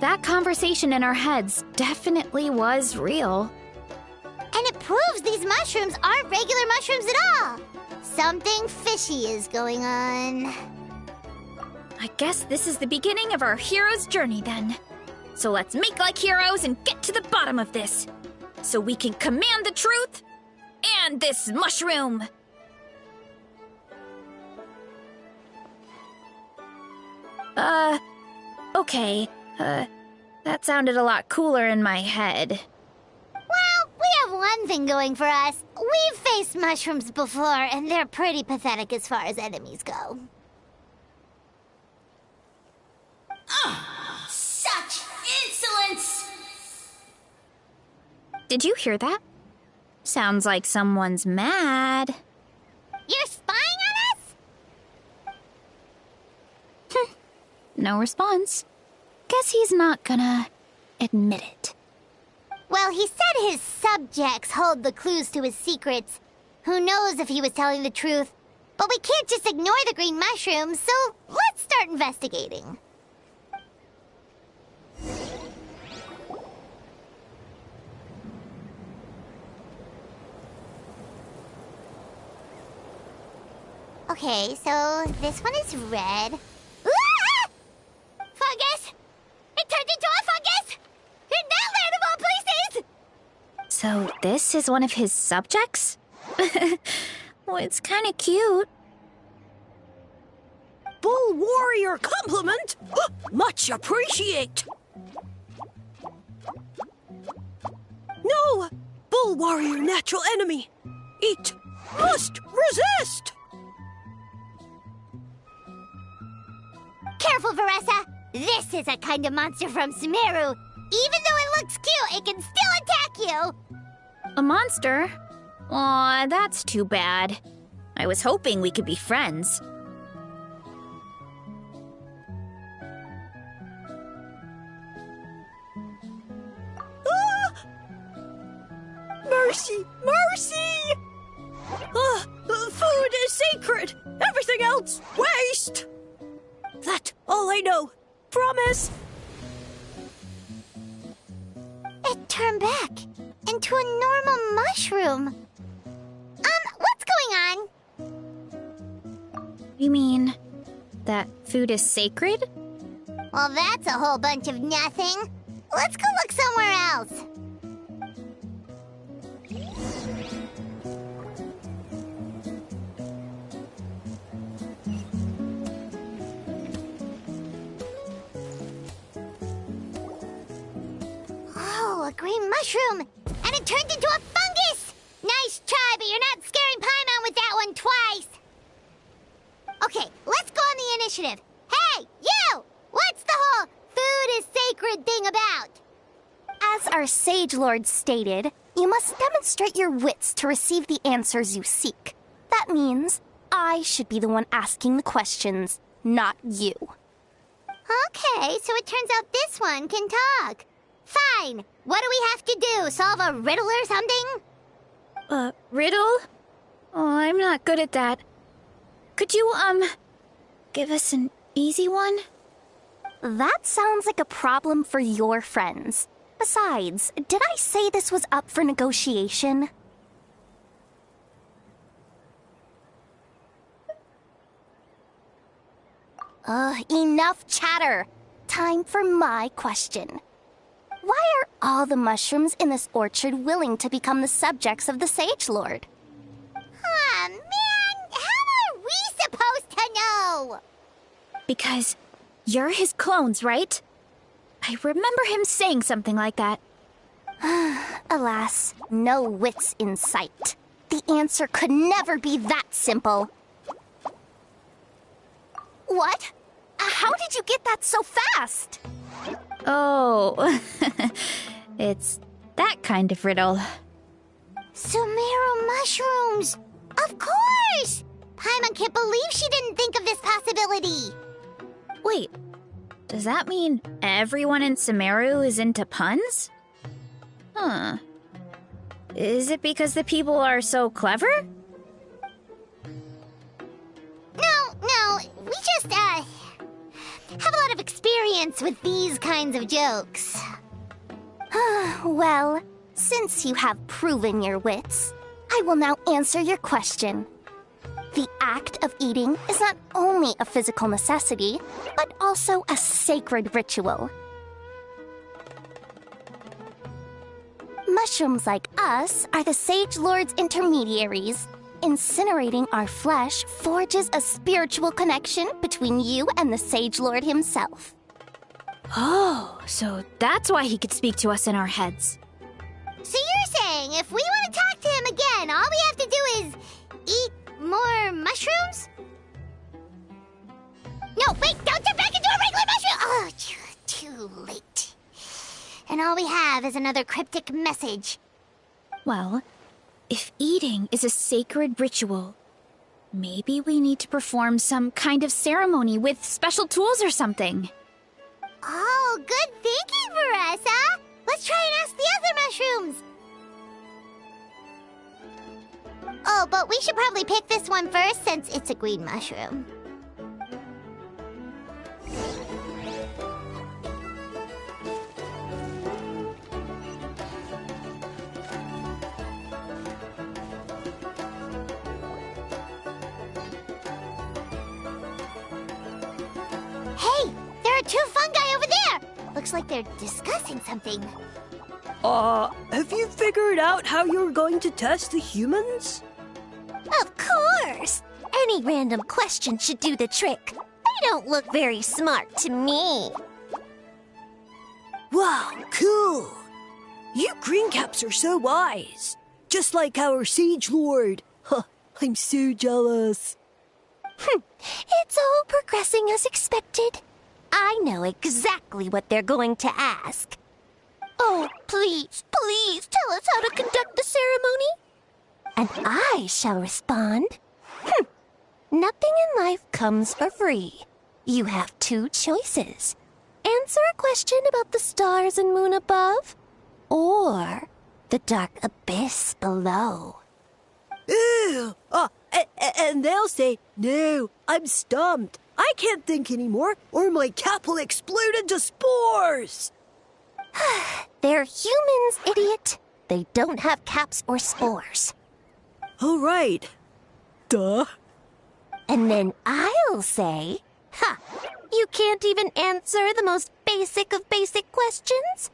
That conversation in our heads definitely was real. And it proves these mushrooms aren't regular mushrooms at all. Something fishy is going on. I guess this is the beginning of our hero's journey then. So let's make like heroes and get to the bottom of this. So we can command the truth and this mushroom. Okay. That sounded a lot cooler in my head. Well, we have one thing going for us. We've faced mushrooms before, and they're pretty pathetic as far as enemies go. Such insolence! Did you hear that? Sounds like someone's mad. You're spying on us? No response. Guess he's not gonna admit it. Well, he said his subjects hold the clues to his secrets. Who knows if he was telling the truth? But we can't just ignore the green mushrooms, so let's start investigating. Okay, so this one is red. Ah! Fungus! It turned into a fungus! In that land of all places! So this is one of his subjects? Well, it's kind of cute. Bull warrior compliment! Much appreciate! No! Bull warrior natural enemy! Eat! Must resist! Careful, Varesa! This is a kind of monster from Sumeru. Even though it looks cute, it can still attack you! A monster? Aw, that's too bad. I was hoping we could be friends. Ah! Mercy! Mercy! Food is sacred! Everything else, waste! That's all I know. Promise! It turned back into a normal mushroom. What's going on? You mean that food is sacred? Well, that's a whole bunch of nothing. Let's go look somewhere else. a green mushroom! And it turned into a fungus! Nice try, but you're not scaring Paimon with that one twice! Okay, let's go on the initiative. Hey, you! What's the whole food is sacred thing about? As our Sage Lord stated, you must demonstrate your wits to receive the answers you seek. That means I should be the one asking the questions, not you. Okay, so it turns out this one can talk. Fine. What do we have to do? Solve a riddle or something? Riddle? Oh, I'm not good at that. Could you, give us an easy one? That sounds like a problem for your friends. Besides, did I say this was up for negotiation? Enough chatter. Time for my question. Why are all the mushrooms in this orchard willing to become the subjects of the Sage Lord? Ah, man! How are we supposed to know? Because you're his clones, right? I remember him saying something like that. Alas, no wits in sight. The answer could never be that simple. What? How did you get that so fast? Oh, it's that kind of riddle. Sumeru mushrooms! Of course! Paimon can't believe she didn't think of this possibility. Wait, does that mean everyone in Sumeru is into puns? Huh. Is it because the people are so clever? No, we just, have a lot of experience with these kinds of jokes. Well, since you have proven your wits, I will now answer your question. The act of eating is not only a physical necessity, but also a sacred ritual. Mushrooms like us are the Sage Lord's intermediaries. Incinerating our flesh forges a spiritual connection between you and the Sage Lord himself. Oh, so that's why he could speak to us in our heads. So you're saying if we want to talk to him again, all we have to do is eat more mushrooms? No, wait, don't turn back into a regular mushroom! Oh, too late. And all we have is another cryptic message. Well, if eating is a sacred ritual, maybe we need to perform some kind of ceremony with special tools or something. Oh, good thinking, Varesa! Let's try and ask the other mushrooms! Oh, but we should probably pick this one first since it's a green mushroom. Hey, there are two fungi over there! Looks like they're discussing something. Have you figured out how you're going to test the humans? Of course! Any random question should do the trick. They don't look very smart to me. Wow, cool! You greencaps are so wise. Just like our Sage Lord. Huh, I'm so jealous. It's all progressing as expected. I know exactly what they're going to ask. Oh, please tell us how to conduct the ceremony. And I shall respond. Nothing in life comes for free. You have two choices. Answer a question about the stars and moon above, or the dark abyss below. Ew! And they'll say, no, I'm stumped. I can't think anymore, or my cap will explode into spores. They're humans, idiot. They don't have caps or spores. All right. Duh. And then I'll say, you can't even answer the most basic of basic questions?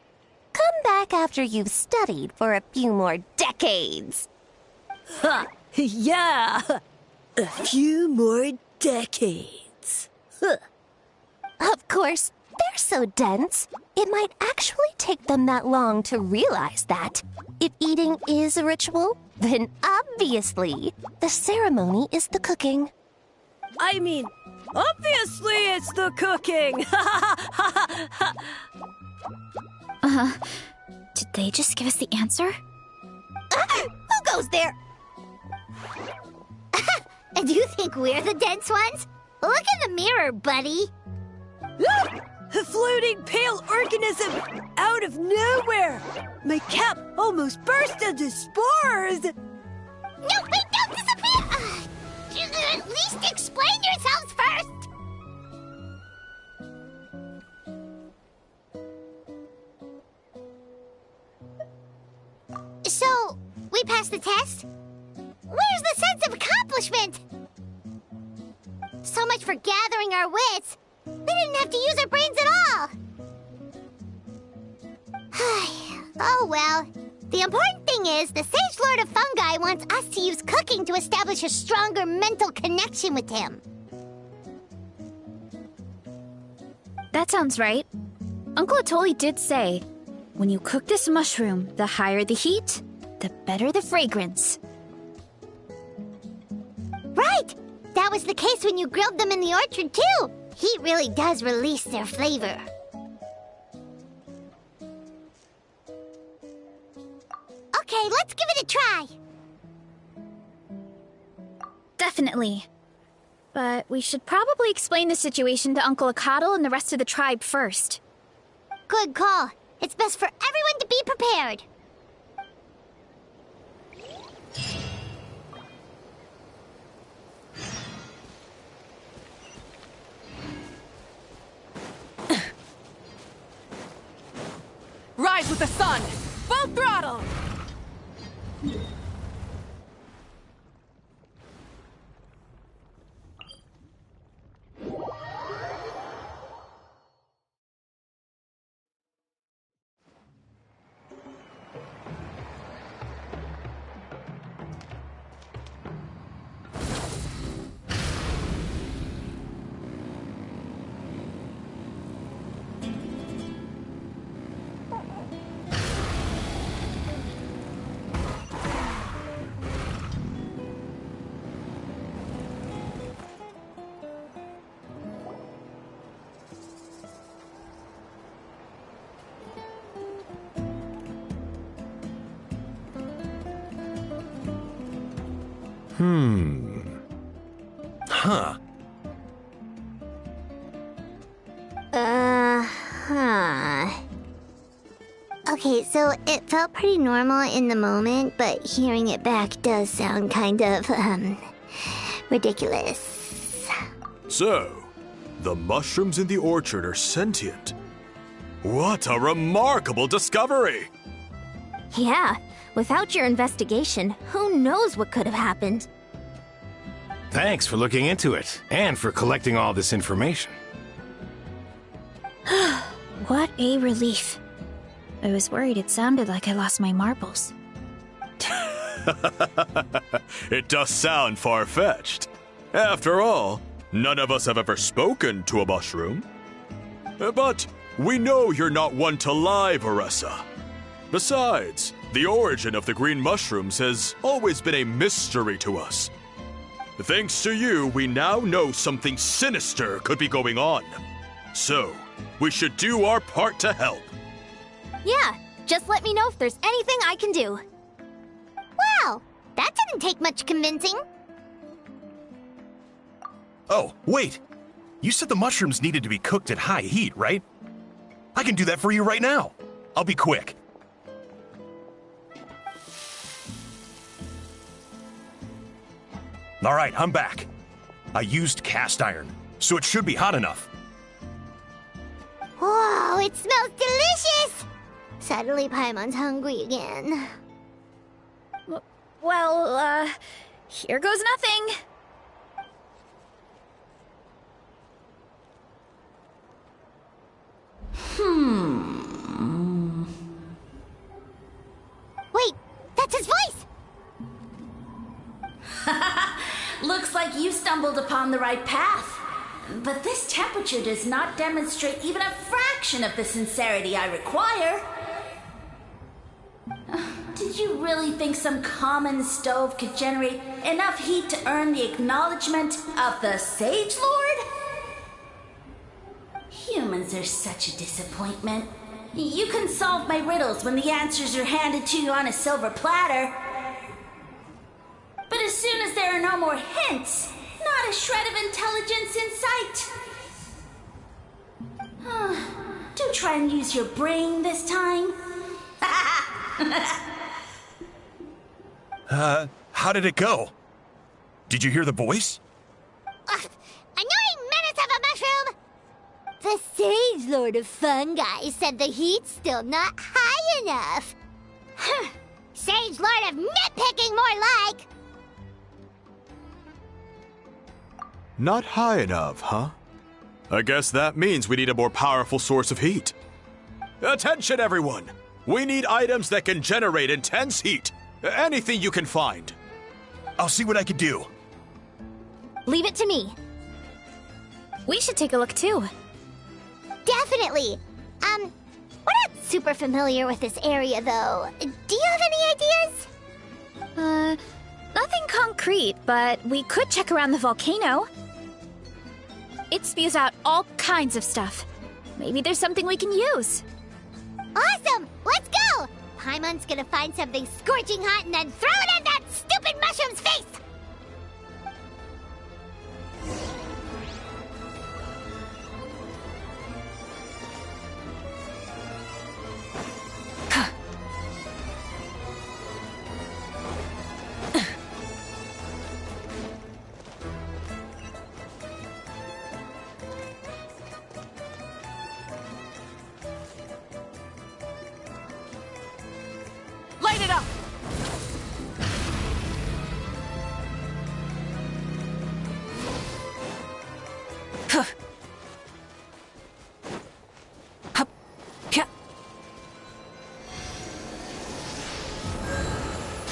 Come back after you've studied for a few more decades. Ha! Yeah! A few more decades. Of course, They're so dense, it might actually take them that long to realize that. If eating is a ritual, then obviously the ceremony is the cooking. I mean, obviously it's the cooking! Did they just give us the answer? Who goes there? And do you think we're the dense ones? Look in the mirror, buddy. A floating pale organism out of nowhere! My cap almost burst into spores! No, wait, don't disappear! At least explain yourselves first! So, we passed the test? Where's the sense of accomplishment? So much for gathering our wits. We didn't have to use our brains at all. Oh well. The important thing is, the Sage Lord of Fungi wants us to use cooking to establish a stronger mental connection with him. That sounds right. Uncle Atoli did say, when you cook this mushroom, the higher the heat, the better the fragrance. Right! That was the case when you grilled them in the orchard, too. Heat really does release their flavor. Okay, let's give it a try. Definitely. But we should probably explain the situation to Uncle Akatl and the rest of the tribe first. Good call. It's best for everyone to be prepared. Rise with the sun! Full throttle! Huh. Okay, so it felt pretty normal in the moment, but hearing it back does sound kind of, ridiculous. So, the mushrooms in the orchard are sentient. What a remarkable discovery! Yeah, without your investigation, who knows what could have happened? Thanks for looking into it, and for collecting all this information. What a relief. I was worried it sounded like I lost my marbles. It does sound far-fetched. After all, none of us have ever spoken to a mushroom. But we know you're not one to lie, Varesa. Besides, the origin of the green mushrooms has always been a mystery to us. Thanks to you, we now know something sinister could be going on. So, we should do our part to help. Yeah, just let me know if there's anything I can do. Wow, that didn't take much convincing. Oh, wait! You said the mushrooms needed to be cooked at high heat, right? I can do that for you right now. I'll be quick. All right, I'm back. I used cast iron, so it should be hot enough. Whoa, it smells delicious! Suddenly Paimon's hungry again. Well, here goes nothing. Wait, that's his voice! Looks like you stumbled upon the right path. But this temperature does not demonstrate even a fraction of the sincerity I require. Did you really think some common stove could generate enough heat to earn the acknowledgement of the Sage Lord? Humans are such a disappointment. You can solve my riddles when the answers are handed to you on a silver platter. But as soon as there are no more hints, not a shred of intelligence in sight. Do try and use your brain this time. How did it go? Did you hear the voice? Annoying menace of a mushroom! The Sage Lord of Fungi said the heat's still not high enough. Sage Lord of nitpicking, more like! Not high enough, huh? I guess that means we need a more powerful source of heat. Attention, everyone! We need items that can generate intense heat. Anything you can find. I'll see what I can do. Leave it to me. We should take a look too. Definitely. We're not super familiar with this area, though. Do you have any ideas? Nothing concrete, but we could check around the volcano. It spews out all kinds of stuff. Maybe there's something we can use. Awesome! Let's go! Paimon's gonna find something scorching hot and then throw it in that stupid mushroom's face! Light it up!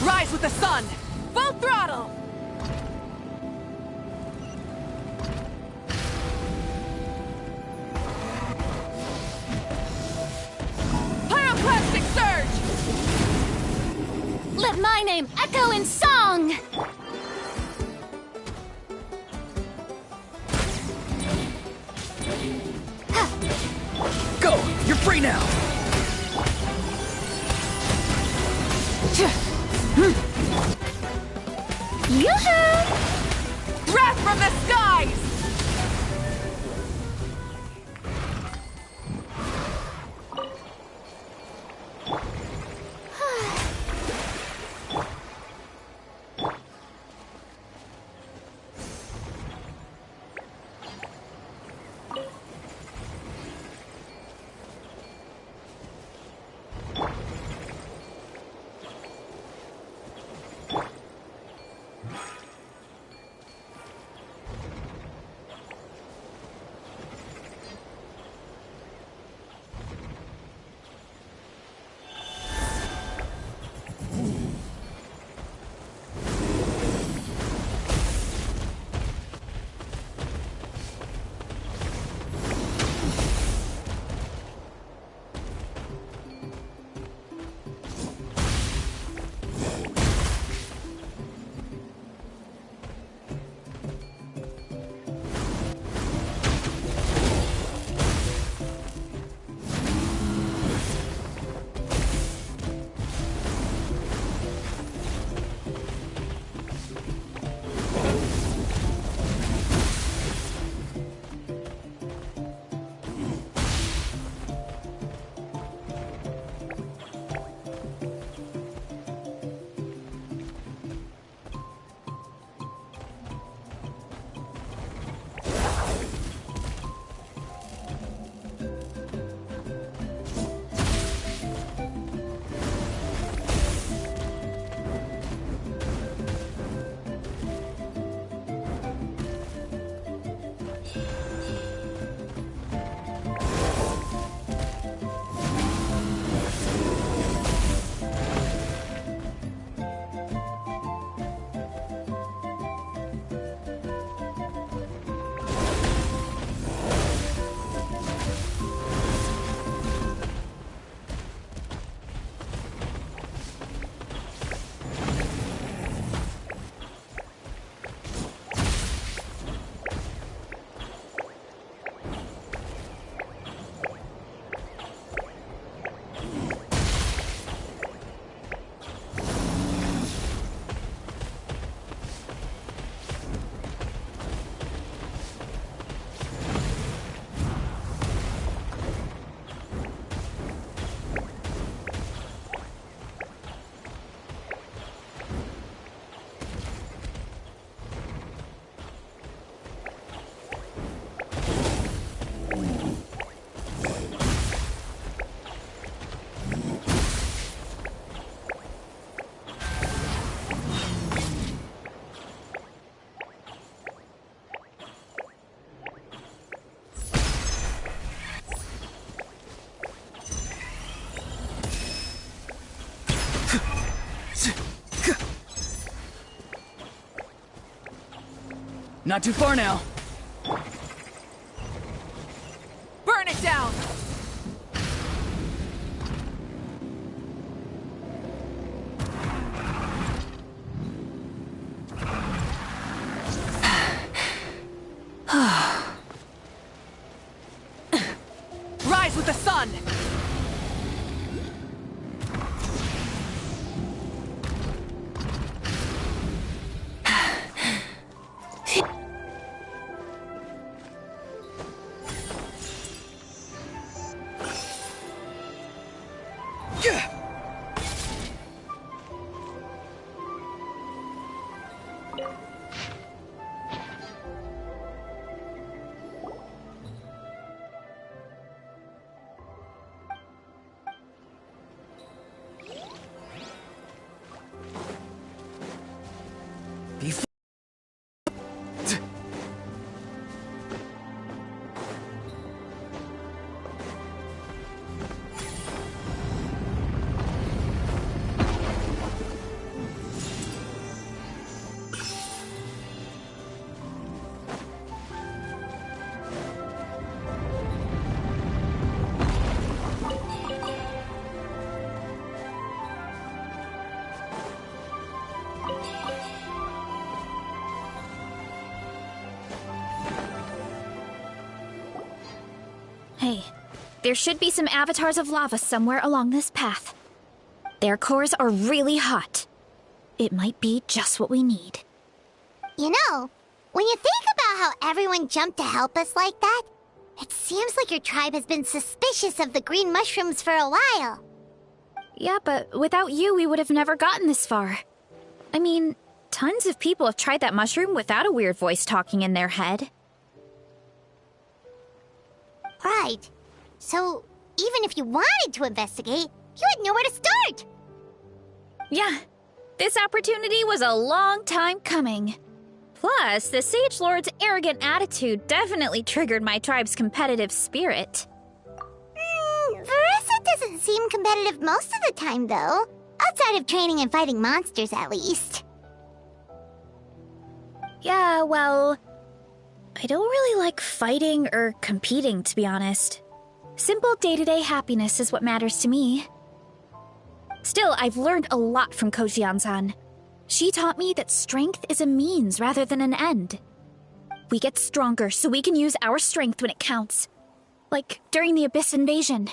Rise with the sun! Full throttle! Pyroclastic surge! Let my name echo in song! Go! You're free now! Yoo-hoo! Wrath from the skies! Not too far now. Burn it down! Rise with the sun! Hey, there should be some avatars of lava somewhere along this path. Their cores are really hot. It might be just what we need. You know, when you think about how everyone jumped to help us like that, it seems like your tribe has been suspicious of the green mushrooms for a while. Yeah, but without you, we would have never gotten this far. I mean, tons of people have tried that mushroom without a weird voice talking in their head. Right. So, even if you wanted to investigate, you had nowhere to start. Yeah, this opportunity was a long time coming. Plus, the Sage Lord's arrogant attitude definitely triggered my tribe's competitive spirit. Varesa doesn't seem competitive most of the time, though. Outside of training and fighting monsters, at least. Yeah, well, I don't really like fighting or competing, to be honest. Simple day-to-day happiness is what matters to me. Still, I've learned a lot from Kojian-san. She taught me that strength is a means rather than an end. We get stronger so we can use our strength when it counts. Like during the Abyss invasion.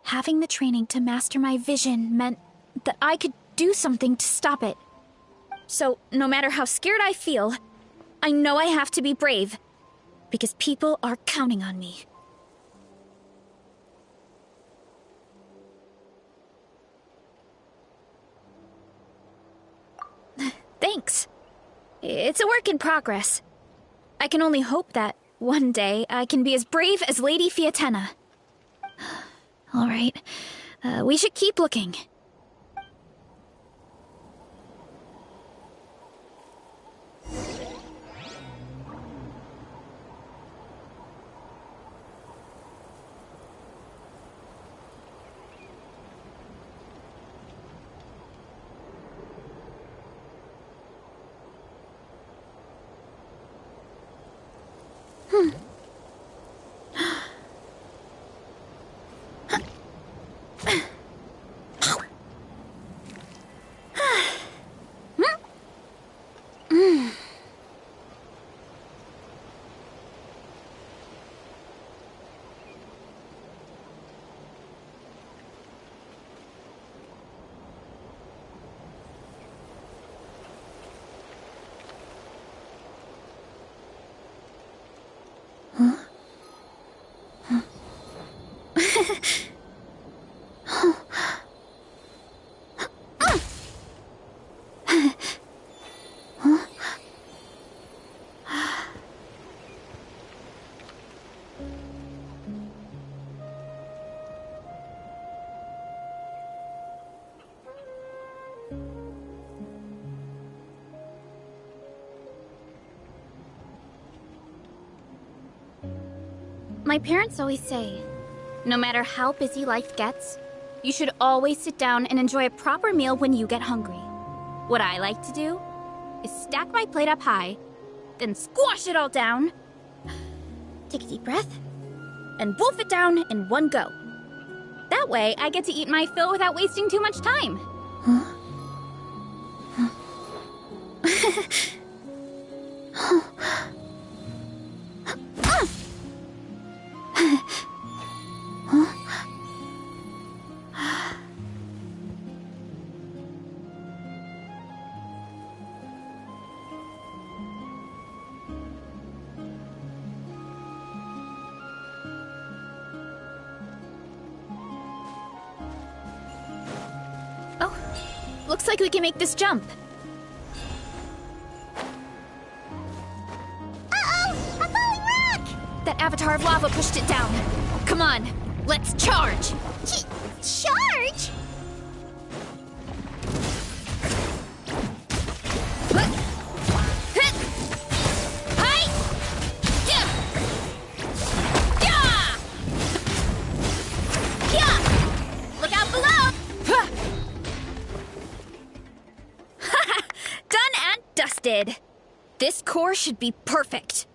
Having the training to master my vision meant that I could do something to stop it. So, no matter how scared I feel, I know I have to be brave. Because people are counting on me. Thanks. It's a work in progress. I can only hope that one day I can be as brave as Lady Fiatena. All right, we should keep looking. My parents always say, no matter how busy life gets, you should always sit down and enjoy a proper meal when you get hungry. What I like to do is stack my plate up high, then squash it all down, take a deep breath, and wolf it down in one go. That way, I get to eat my fill without wasting too much time. Looks like we can make this jump. Uh-oh! A falling rock! That avatar of lava pushed it down. Come on, let's charge! Charge? Look out below! Dusted. This core should be perfect.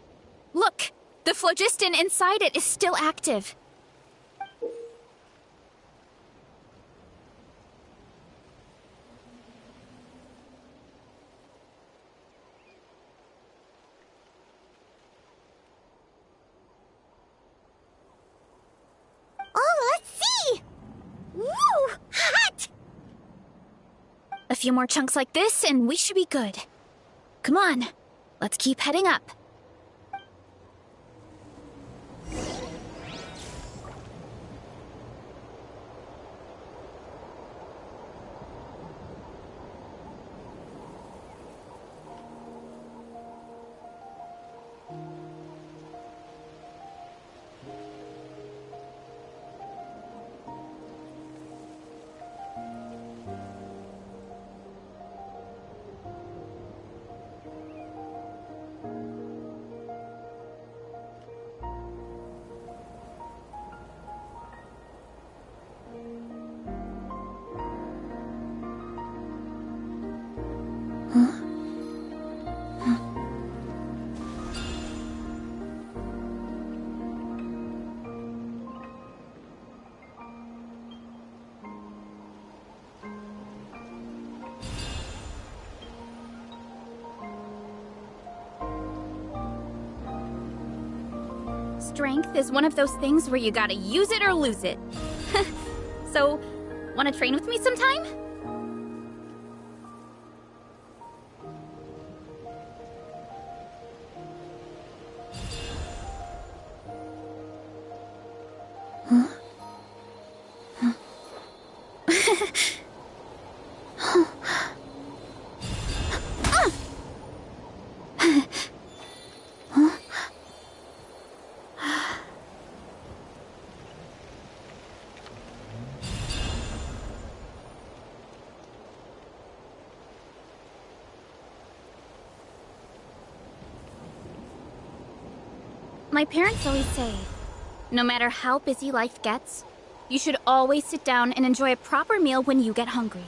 Look, the phlogiston inside it is still active. Oh, let's see! Woo! Hot! A few more chunks like this and we should be good. Come on, let's keep heading up. Strength is one of those things where you gotta use it or lose it. So, wanna train with me sometime? My parents always say, no matter how busy life gets, you should always sit down and enjoy a proper meal when you get hungry.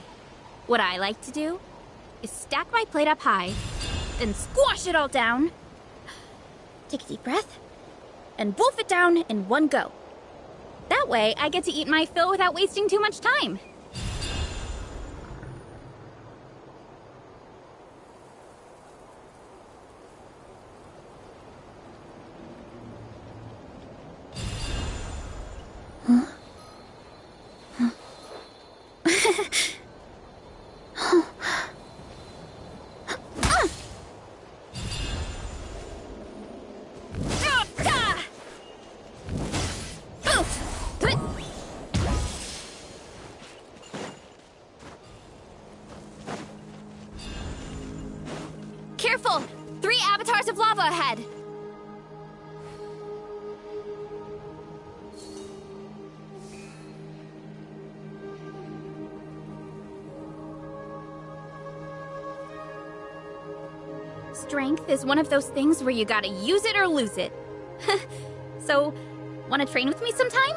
What I like to do is stack my plate up high, then squash it all down, take a deep breath, and wolf it down in one go. That way, I get to eat my fill without wasting too much time. Careful! 3 avatars of lava ahead! Strength is one of those things where you gotta use it or lose it. So, wanna train with me sometime?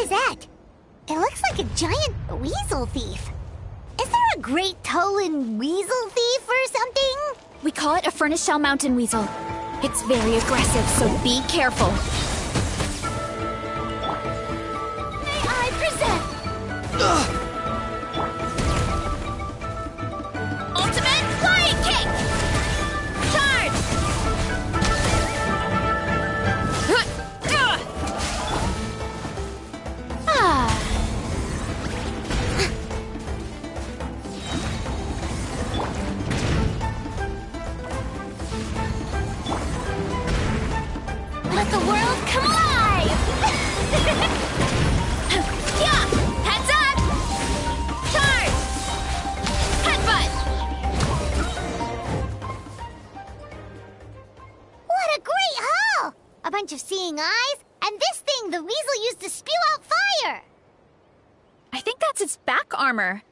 is that? It looks like a giant weasel thief. Is there a great Tolan weasel thief or something? We call it a furnace shell mountain weasel. It's very aggressive, so be careful. May I present? Ultimate flying kick! Charge! Let the world come alive! Yeah! Heads up! Charge! Headbutt! What a great haul! A bunch of seeing eyes, and this thing the weasel used to spew out fire! I think that's its back armor.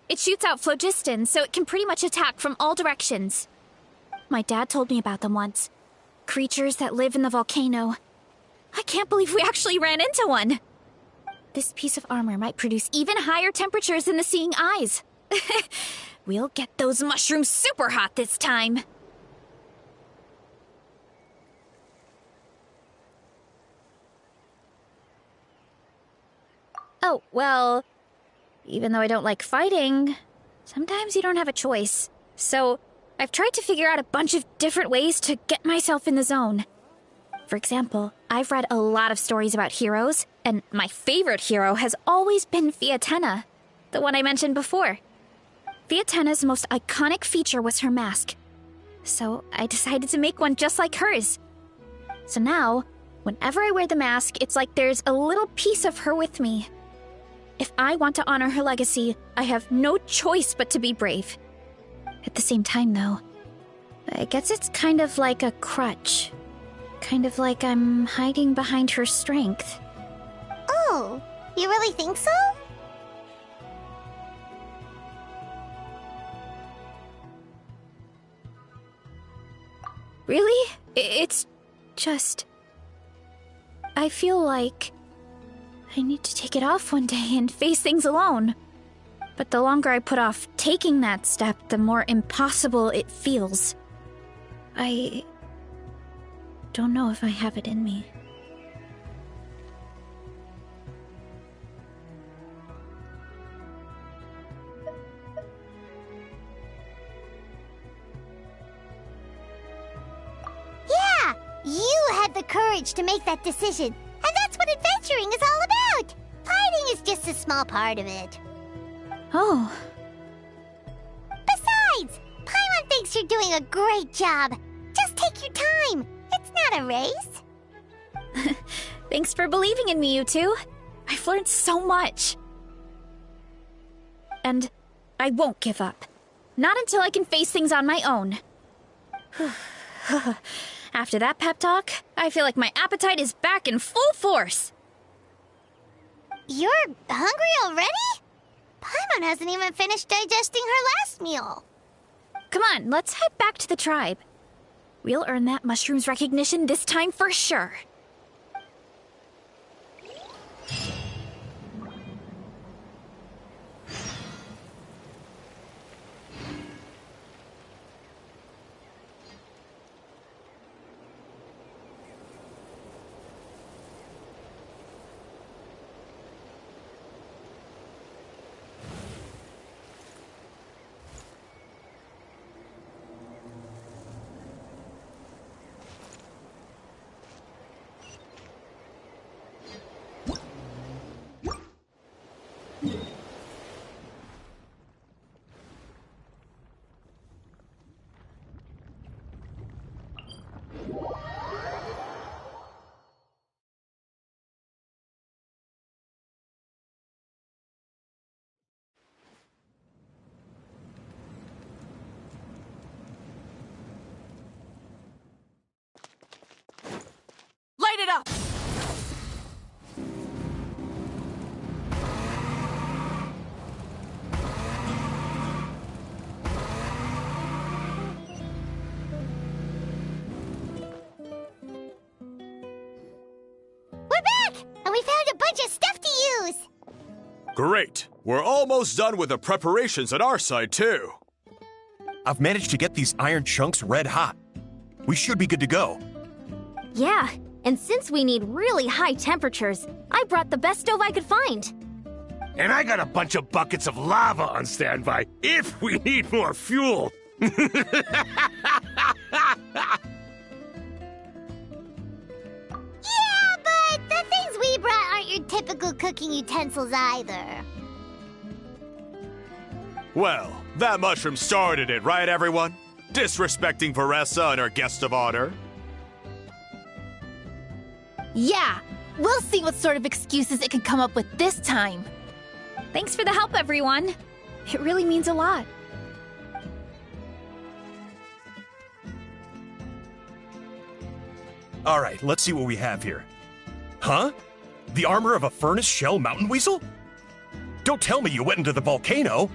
It shoots out phlogiston, so it can pretty much attack from all directions. My dad told me about them once. Creatures that live in the volcano. I can't believe we actually ran into one! This piece of armor might produce even higher temperatures than the seeing eyes. We'll get those mushrooms super hot this time! Oh, well, even though I don't like fighting, sometimes you don't have a choice. So, I've tried to figure out a bunch of different ways to get myself in the zone. For example, I've read a lot of stories about heroes, and my favorite hero has always been Fiatenna, the one I mentioned before. Fiatenna's most iconic feature was her mask, so I decided to make one just like hers. So now, whenever I wear the mask, it's like there's a little piece of her with me. If I want to honor her legacy, I have no choice but to be brave. At the same time, though, I guess it's kind of like a crutch. Kind of like I'm hiding behind her strength. Oh, you really think so? Really? It's just... I feel like I need to take it off one day and face things alone. But the longer I put off taking that step, the more impossible it feels. I don't know if I have it in me. Yeah! You had the courage to make that decision. And that's what adventuring is all about! Fighting is just a small part of it. Oh. Besides, Paimon thinks you're doing a great job. Just take your time. It's not a race. Thanks for believing in me, you two. I've learned so much. And I won't give up. Not until I can face things on my own. After that pep talk, I feel like my appetite is back in full force. You're hungry already? Paimon hasn't even finished digesting her last meal. Come on, let's head back to the tribe. We'll earn that mushroom's recognition this time for sure. Light it up! We're back! And we found a bunch of stuff Great. We're almost done with the preparations on our side, too. I've managed to get these iron chunks red hot. We should be good to go. Yeah, and since we need really high temperatures, I brought the best stove I could find. And I got a bunch of buckets of lava on standby if we need more fuel. Yeah, but the things we brought aren't your typical cooking utensils either. Well, that mushroom started it, right, everyone? Disrespecting Varesa and her guest of honor. Yeah, we'll see what sort of excuses it can come up with this time. Thanks for the help, everyone. It really means a lot. All right, let's see what we have here. Huh? The armor of a furnace shell mountain weasel? Don't tell me you went into the volcano.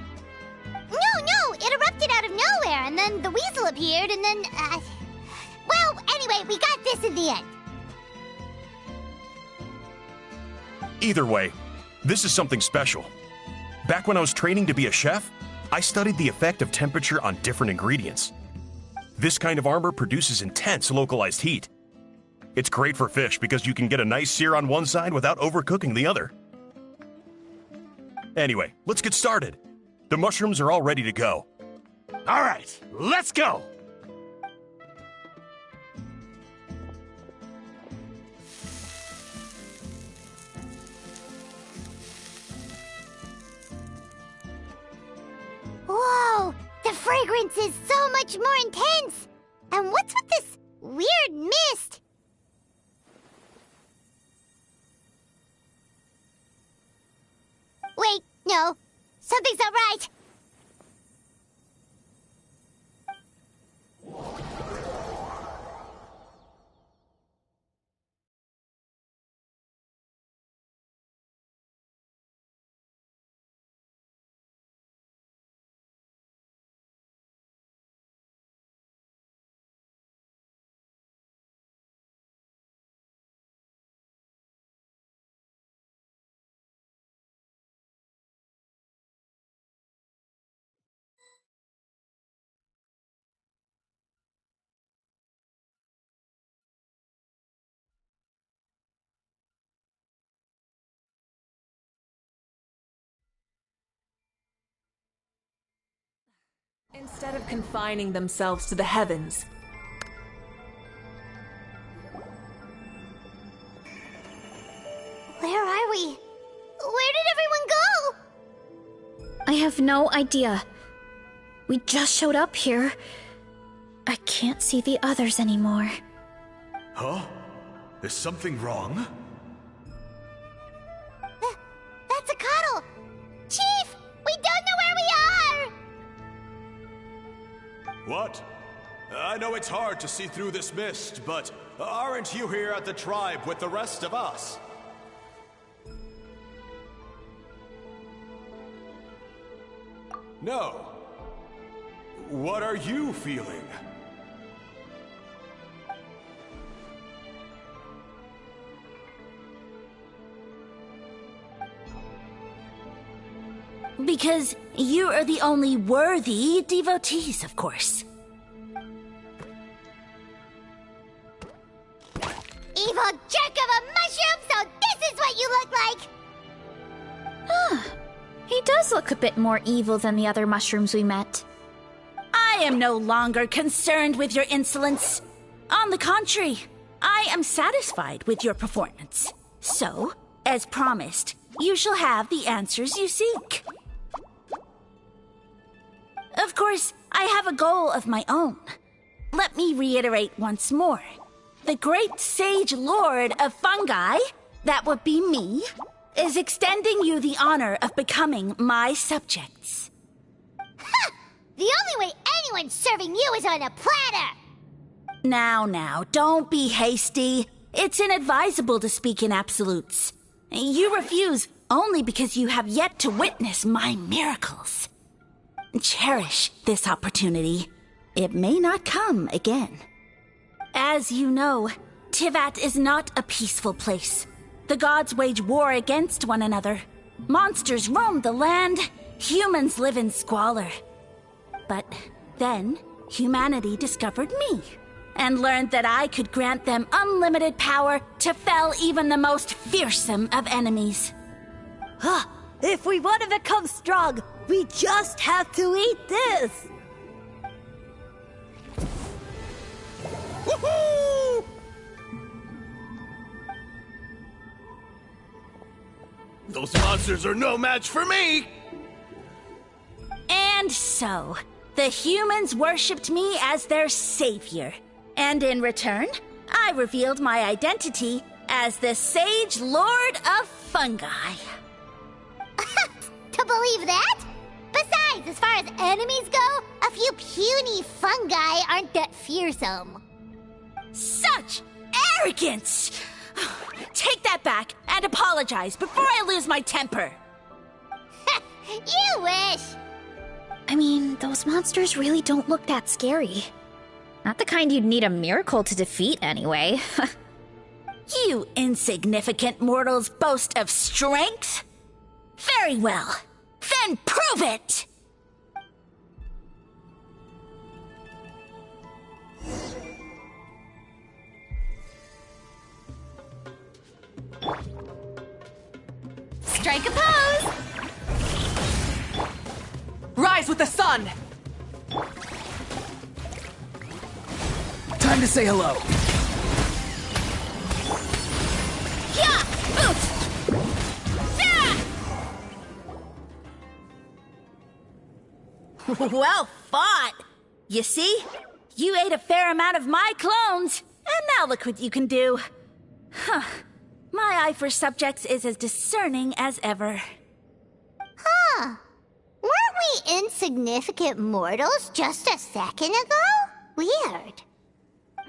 No, it erupted out of nowhere, and then the weasel appeared, and then, well, anyway, we got this in the end. Either way, this is something special. Back when I was training to be a chef, I studied the effect of temperature on different ingredients. This kind of armor produces intense localized heat. It's great for fish because you can get a nice sear on one side without overcooking the other. Anyway, let's get started. The mushrooms are all ready to go. All right, let's go! Whoa, the fragrance is so much more intense! And what's with this weird mist? Wait, no. Something's not right. Instead of confining themselves to the heavens. Where are we? Where did everyone go? I have no idea. We just showed up here. I can't see the others anymore. Huh? Is something wrong? That's a cuddle! Chief! We don't know where we are! What? I know it's hard to see through this mist, but aren't you here at the tribe with the rest of us? No. What are you feeling? Because you are the only worthy devotees, of course. Evil jerk of a mushroom, so this is what you look like! He does look a bit more evil than the other mushrooms we met. I am no longer concerned with your insolence. On the contrary, I am satisfied with your performance. So, as promised, you shall have the answers you seek. Of course, I have a goal of my own. Let me reiterate once more. The great sage lord of fungi, that would be me, is extending you the honor of becoming my subjects. Ha! The only way anyone's serving you is on a platter! Now, don't be hasty. It's inadvisable to speak in absolutes. You refuse only because you have yet to witness my miracles. Cherish this opportunity. It may not come again. As you know, Tivat is not a peaceful place. The gods wage war against one another. Monsters roam the land, humans live in squalor. But then, humanity discovered me, and learned that I could grant them unlimited power to fell even the most fearsome of enemies. If we want to become strong, we just have to eat this! Woohoo! Those monsters are no match for me! And so, the humans worshipped me as their savior. And in return, I revealed my identity as the Sage Lord of Fungi. To believe that? Besides, as far as enemies go, a few puny fungi aren't that fearsome. Such arrogance! Take that back and apologize before I lose my temper. You wish! I mean, those monsters really don't look that scary. Not the kind you'd need a miracle to defeat, anyway. You insignificant mortals boast of strength? Very well. Then prove it! Strike a pose! Rise with the sun! Time to say hello. Yeah! Boot! Yeah! Well fought! You see? You ate a fair amount of my clones, and now look what you can do. Huh. My eye for subjects is as discerning as ever. Huh. Weren't we insignificant mortals just a second ago? Weird.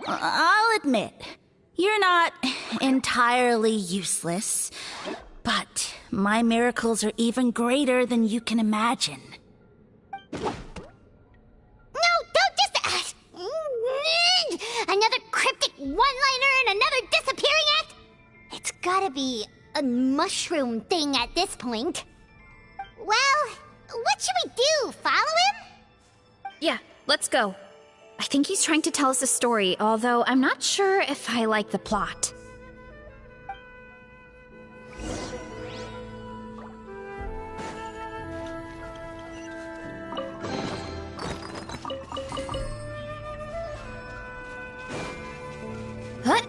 I'll admit, you're not entirely useless, but my miracles are even greater than you can imagine. No, don't just... another cryptic one-liner and another disappearing act? It's gotta be a mushroom thing at this point. Well, what should we do? Follow him? Yeah, let's go. I think he's trying to tell us a story, although I'm not sure if I like the plot. What?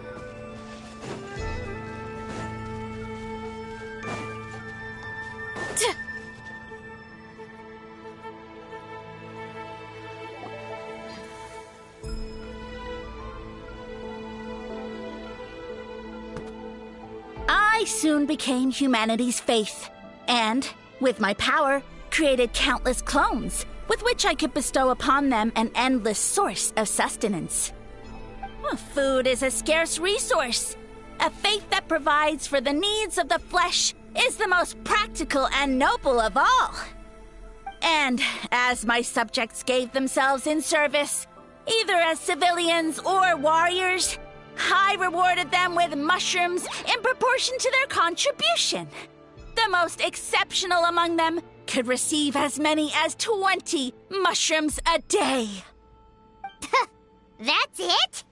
I soon became humanity's faith, and, with my power, created countless clones, with which I could bestow upon them an endless source of sustenance. Food is a scarce resource. A faith that provides for the needs of the flesh is the most practical and noble of all. And as my subjects gave themselves in service, either as civilians or warriors, I rewarded them with mushrooms in proportion to their contribution. The most exceptional among them could receive as many as 20 mushrooms a day. That's it?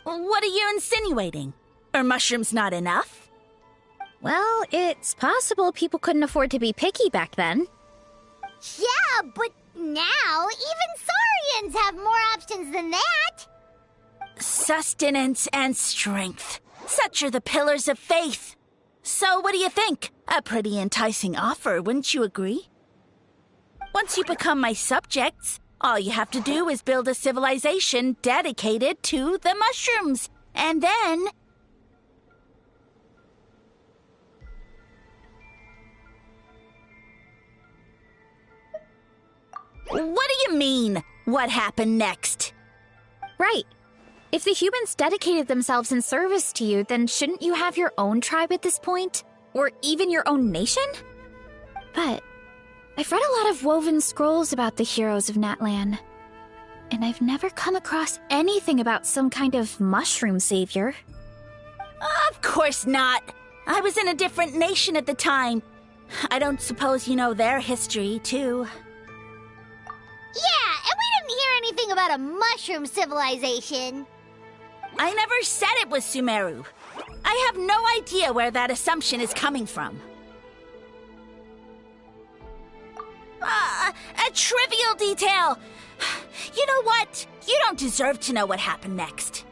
What are you insinuating? Are mushrooms not enough? Well, it's possible people couldn't afford to be picky back then. Yeah, but now even saurians have more options than that. Sustenance and strength. Such are the pillars of faith. So what do you think? A pretty enticing offer, wouldn't you agree? Once you become my subjects, all you have to do is build a civilization dedicated to the mushrooms. And then... What do you mean? What happened next? Right. If the humans dedicated themselves in service to you, then shouldn't you have your own tribe at this point? Or even your own nation? But I've read a lot of woven scrolls about the heroes of Natlan, and I've never come across anything about some kind of mushroom savior. Of course not. I was in a different nation at the time. I don't suppose you know their history, too. Yeah, and we didn't hear anything about a mushroom civilization. I never said it was Sumeru. I have no idea where that assumption is coming from. A trivial detail! You know what? You don't deserve to know what happened next.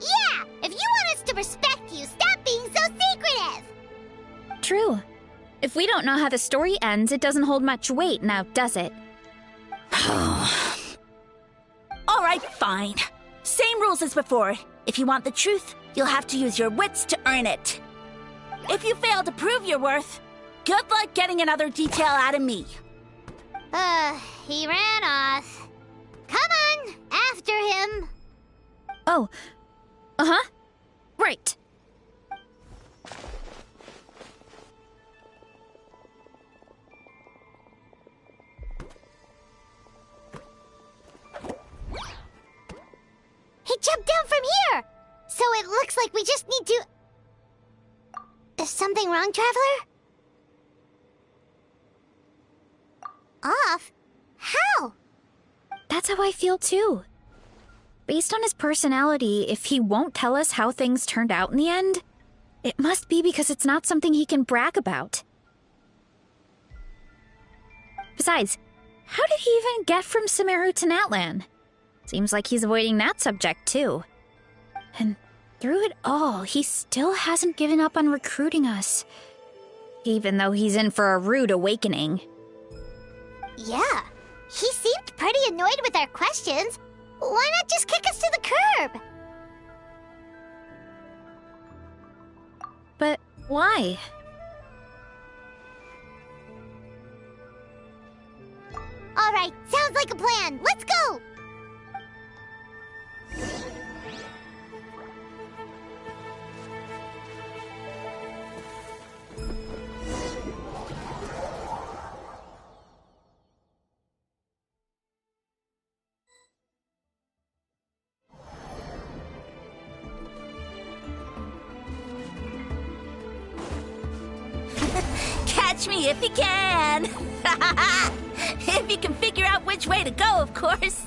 Yeah, if you want us to respect you, stop being so secretive! True. If we don't know how the story ends, it doesn't hold much weight now, does it? Alright, fine. Same rules as before. If you want the truth, you'll have to use your wits to earn it. If you fail to prove your worth, good luck getting another detail out of me. He ran off. Come on, after him. Oh. Uh-huh. Right. He jumped down from here! So it looks like we just need to... Is something wrong, Traveler? Off? How? That's how I feel too. Based on his personality, if he won't tell us how things turned out in the end, it must be because it's not something he can brag about. Besides, how did he even get from Sumeru to Natlan? Seems like he's avoiding that subject too. And through it all, he still hasn't given up on recruiting us. Even though he's in for a rude awakening. Yeah, he seemed pretty annoyed with our questions. Why not just kick us to the curb? But why? Alright, sounds like a plan. Let's go! Catch me if you can! If you can figure out which way to go, of course.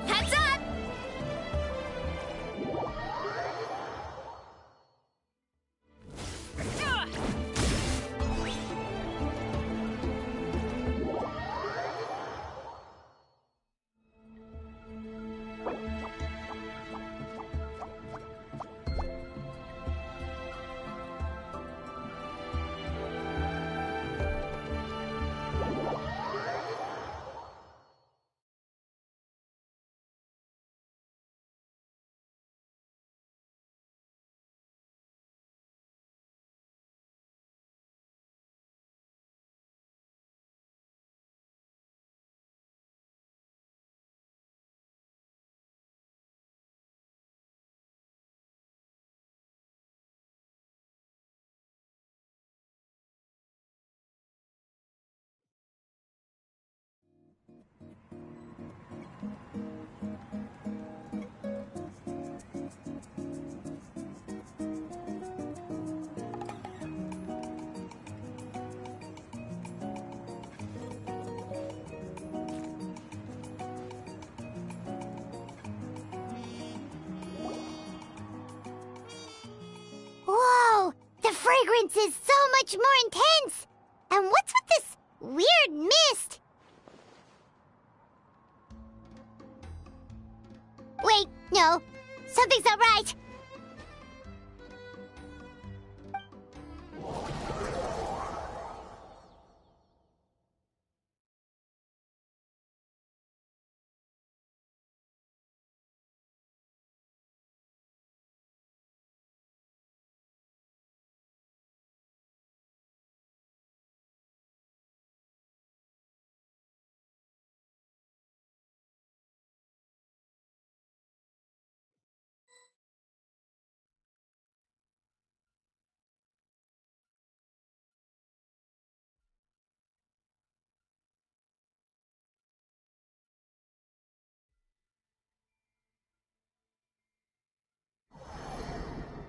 Heads up! Whoa! The fragrance is so much more intense! And what's with this weird mist? Wait, no. Something's not right.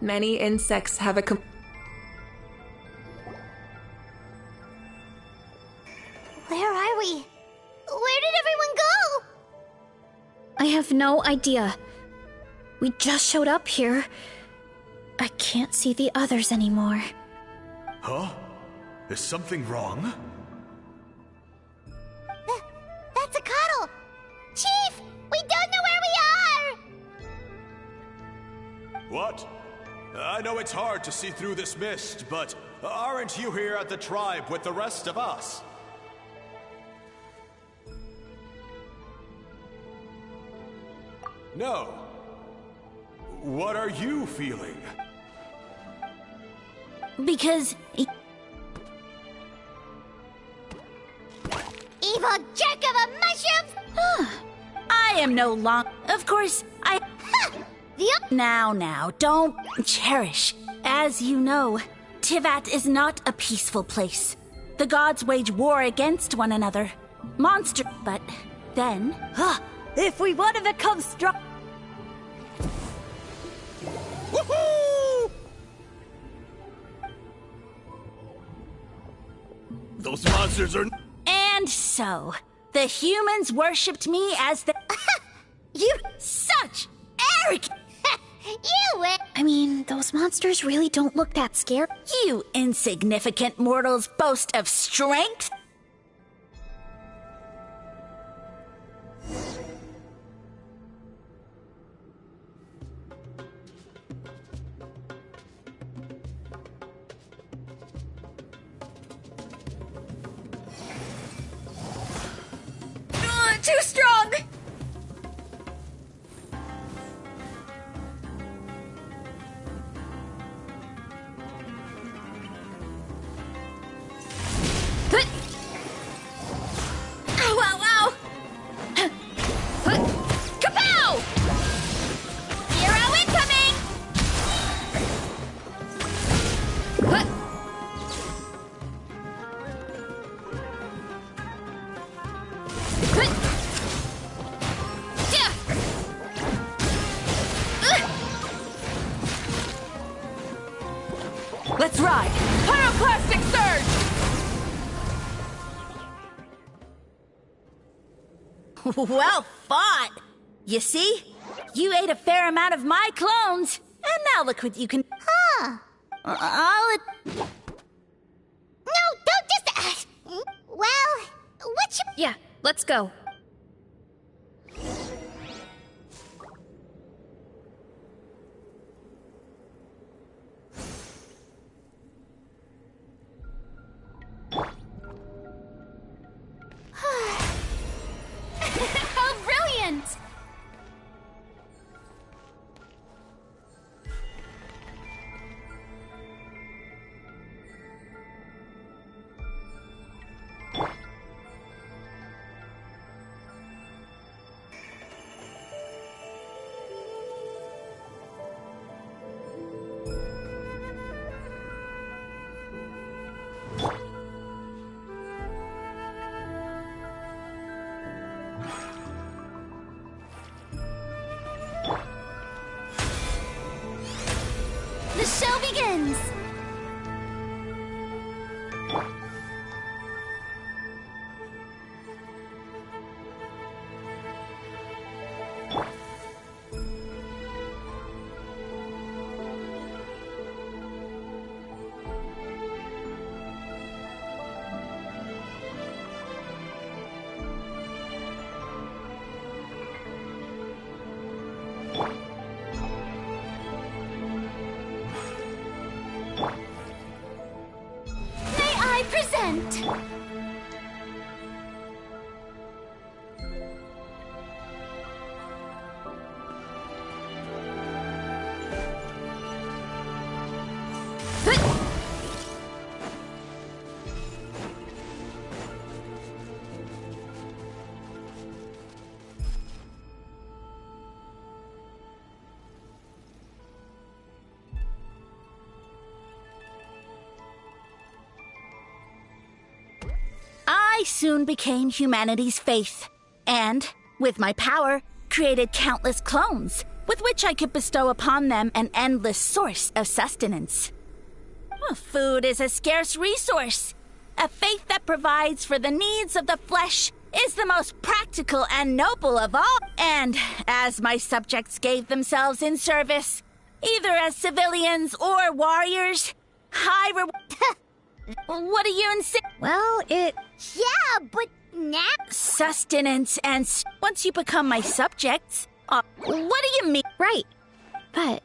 Many insects have a Where are we? Where did everyone go? I have no idea. We just showed up here. I can't see the others anymore. Huh? Is something wrong? That's a cuddle! Chief! We don't know where we are! What? I know it's hard to see through this mist, but aren't you here at the tribe with the rest of us? No. What are you feeling? Because... Evil jerk of a mushroom! I am no long... Of course, I... Now, don't cherish. As you know, Tivat is not a peaceful place. The gods wage war against one another. Monster... But then... If we want to become strong... Woohoo! Those monsters are... And so, the humans worshipped me as the... You such arrogant... I mean, those monsters really don't look that scary. You insignificant mortals boast of strength? Too strong! Let's ride! Pyroclastic surge! Well fought! You see? You ate a fair amount of my clones, and now look what you can... Huh. No, don't just... well, what should... Yeah, let's go. How brilliant! The show begins! May I present? I soon became humanity's faith, and, with my power, created countless clones, with which I could bestow upon them an endless source of sustenance. Well, food is a scarce resource. A faith that provides for the needs of the flesh is the most practical and noble of all. And as my subjects gave themselves in service, either as civilians or warriors, I What are you insane? Well, it... Yeah, but now... Sustenance and... Once you become my subjects... what do you mean? Right. But...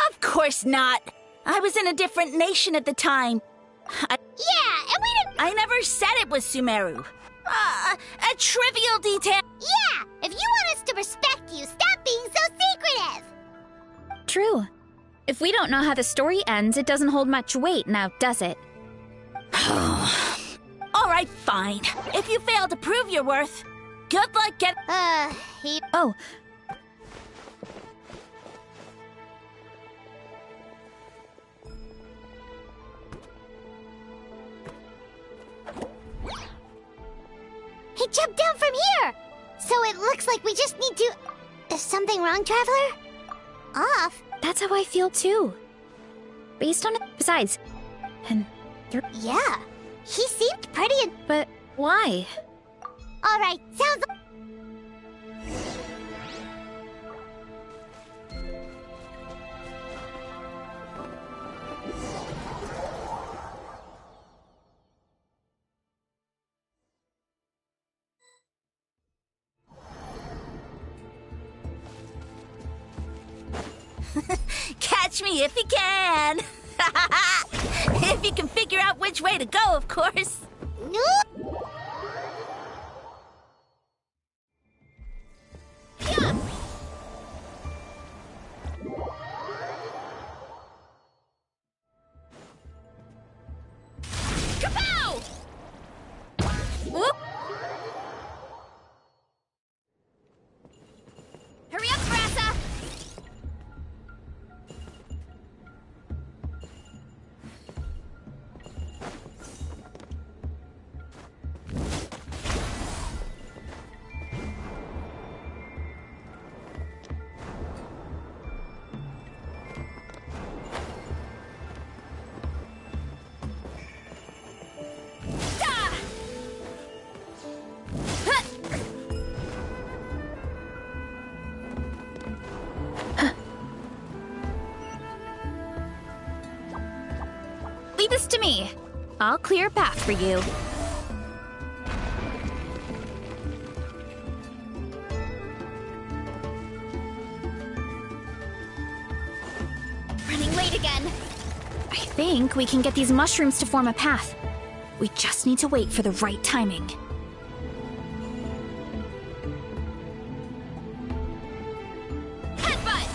Of course not. I was in a different nation at the time. Yeah, and we didn't... I never said it was Sumeru. A trivial detail. Yeah, if you want us to respect you, stop being so secretive. True. If we don't know how the story ends, it doesn't hold much weight now, does it? All right, fine. If you fail to prove your worth, good luck get... Oh. He jumped down from here! So it looks like we just need to... Is something wrong, Traveler? Off? That's how I feel too. Based on it. Besides, and you're... Yeah, he seemed pretty... But why? Alright, sounds... Catch me if you can! If you can figure out which way to go, of course. Kapow! Whoop! Hurry up, Varesa! Leave this to me. I'll clear a path for you. Running late again. I think we can get these mushrooms to form a path. We just need to wait for the right timing. Headbutt!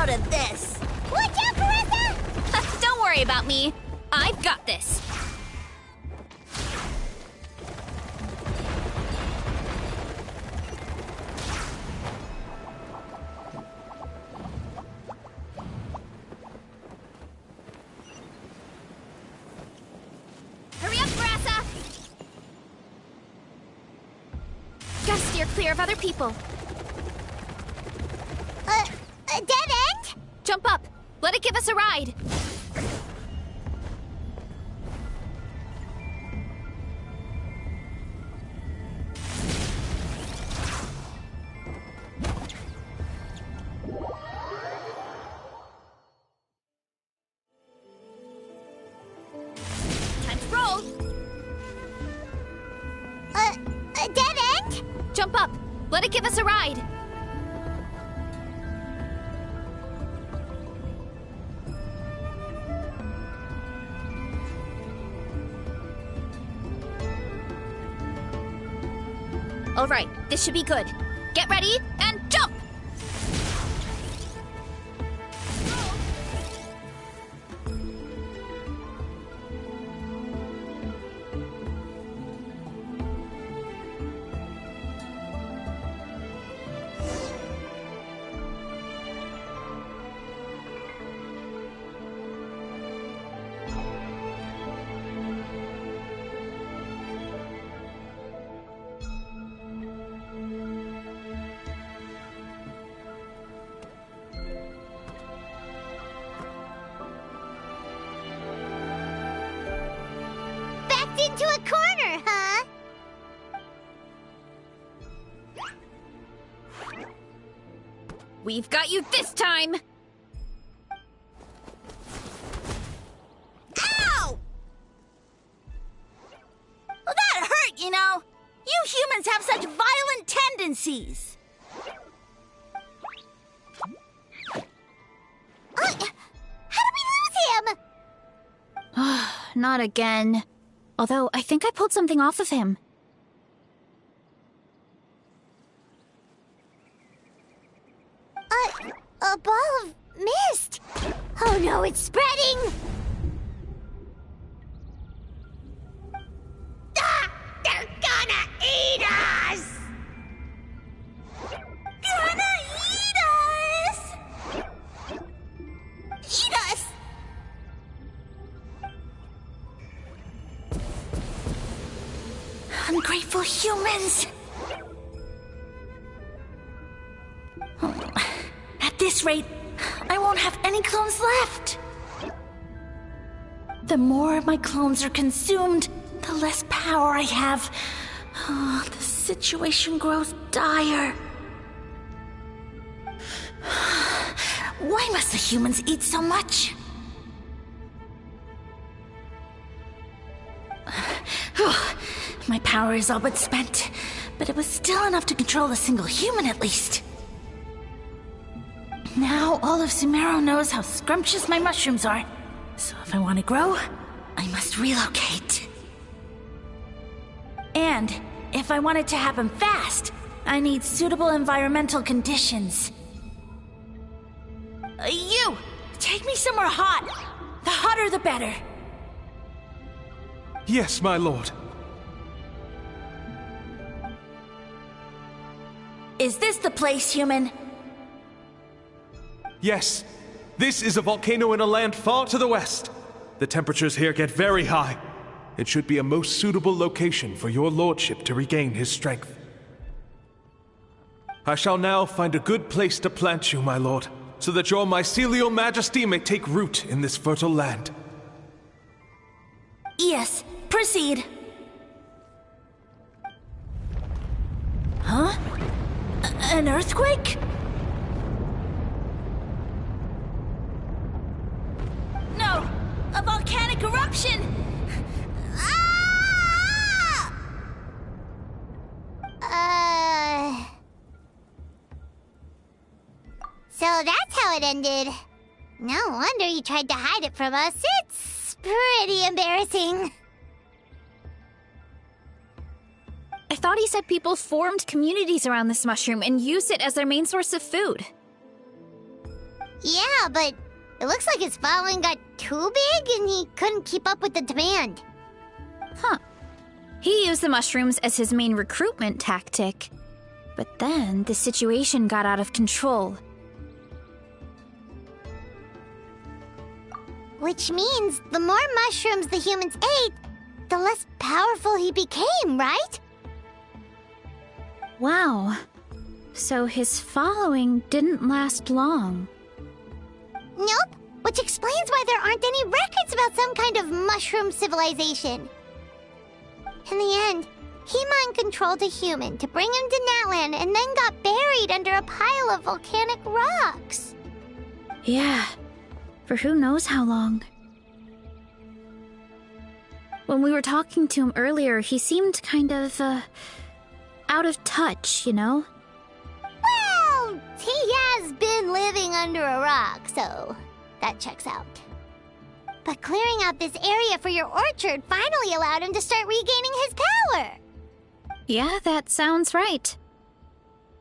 Of this. Watch out, Varesa! Don't worry about me. I've got this. Hurry up, Varesa! Gotta steer clear of other people. A dead end? Jump up. Let it give us a ride. Time to roll. A dead end? Jump up. Let it give us a ride. All right, this should be good. Get ready and jump! Into a corner, huh? We've got you this time! Ow! Well, that hurt, you know. You humans have such violent tendencies. How did we lose him? Not again. Although, I think I pulled something off of him. A ball of mist. Oh no, it's spreading! Ah! They're gonna eat us! Gonna eat us! Eat us! Ungrateful humans! At this rate, I won't have any clones left. The more my clones are consumed, the less power I have. Oh, the situation grows dire. Why must the humans eat so much? My power is all but spent, but it was still enough to control a single human at least. Now all of Sumeru knows how scrumptious my mushrooms are, so if I want to grow, I must relocate. And if I want it to happen fast, I need suitable environmental conditions. You! Take me somewhere hot! The hotter the better! Yes, my lord. Is this the place, human? Yes. This is a volcano in a land far to the west. The temperatures here get very high. It should be a most suitable location for your lordship to regain his strength. I shall now find a good place to plant you, my lord, so that your mycelial majesty may take root in this fertile land. Yes, proceed. Huh? An earthquake? No! A volcanic eruption! So that's how it ended. No wonder you tried to hide it from us. It's pretty embarrassing. I thought he said people formed communities around this mushroom and used it as their main source of food. Yeah, but it looks like his following got too big and he couldn't keep up with the demand. Huh. He used the mushrooms as his main recruitment tactic. But then the situation got out of control. Which means the more mushrooms the humans ate, the less powerful he became, right? Wow. So his following didn't last long. Nope, which explains why there aren't any records about some kind of mushroom civilization. In the end, he mind-controlled a human to bring him to Natlan and then got buried under a pile of volcanic rocks. Yeah, for who knows how long. When we were talking to him earlier, he seemed kind of, out of touch, you know? Well, he has been living under a rock, so that checks out. But clearing out this area for your orchard finally allowed him to start regaining his power. Yeah, that sounds right.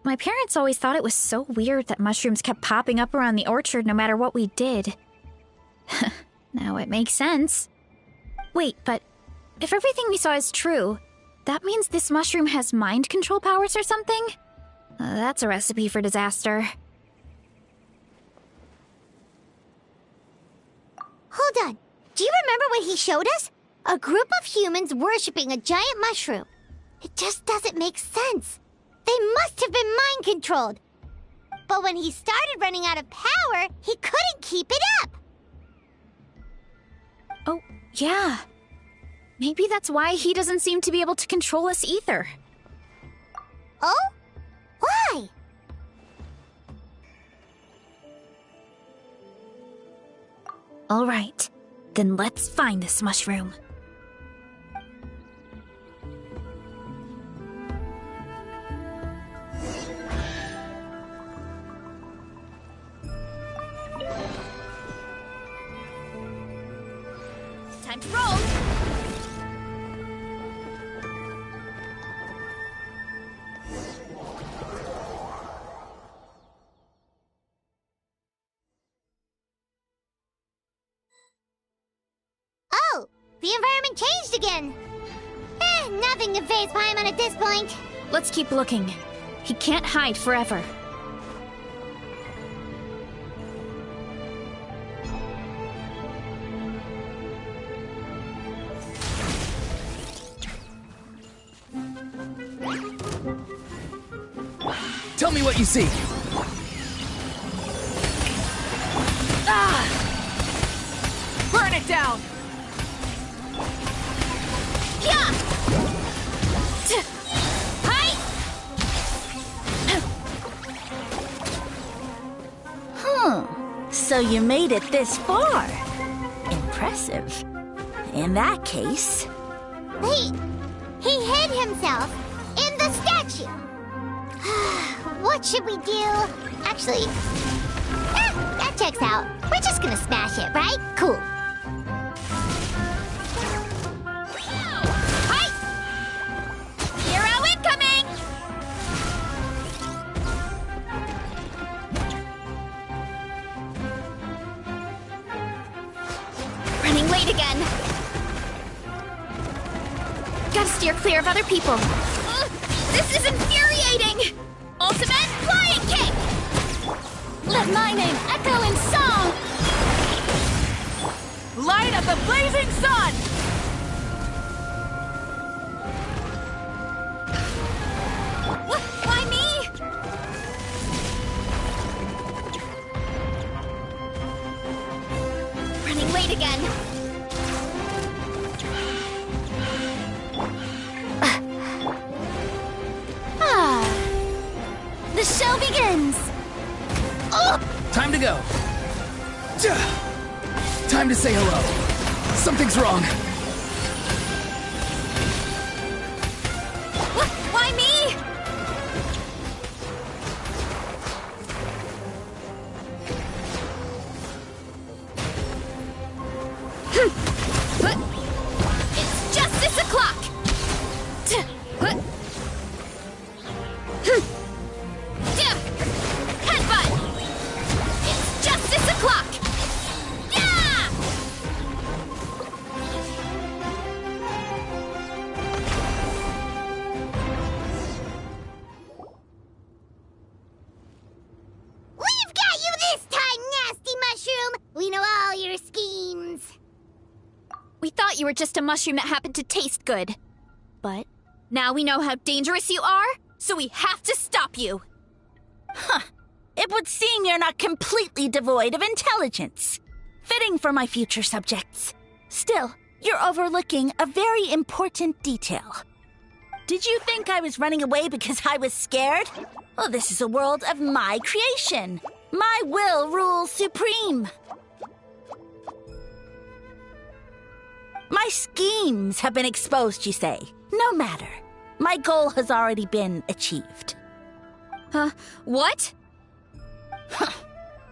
My parents always thought it was so weird that mushrooms kept popping up around the orchard no matter what we did. Now it makes sense. Wait, but if everything we saw is true, that means this mushroom has mind control powers or something? That's a recipe for disaster. Hold on. Do you remember what he showed us? A group of humans worshipping a giant mushroom. It just doesn't make sense. They must have been mind-controlled. But when he started running out of power, he couldn't keep it up. Oh, yeah. Maybe that's why he doesn't seem to be able to control us either. Oh? Why? All right, then let's find this mushroom. Time to roll! Oh, the environment changed again. Nothing to phase Paimon at this point. Let's keep looking. He can't hide forever. Tell me what you see. Ah! Burn it down! Yeah! Hi! So you made it this far. Impressive. In that case... He hid himself in the statue. What should we do? Actually, that checks out. We're just gonna smash it, right? Cool. Hi! Hero incoming! Running late again. Gotta steer clear of other people. This is infuriating! Ultimate Let my name echo in song! Light of the blazing sun! Why me? Running late again. The show begins! Time to go. Time to say hello. Something's wrong. Why me? It's justice o'clock! Headbutt! It's justice o'clock! Yeah! We've got you this time, nasty mushroom! We know all your schemes. We thought you were just a mushroom that happened to taste good. But now we know how dangerous you are, so we have to stop you. Huh. It would seem you're not completely devoid of intelligence. Fitting for my future subjects. Still, you're overlooking a very important detail. Did you think I was running away because I was scared? Well, this is a world of my creation. My will rules supreme. My schemes have been exposed, you say. No matter. My goal has already been achieved. What?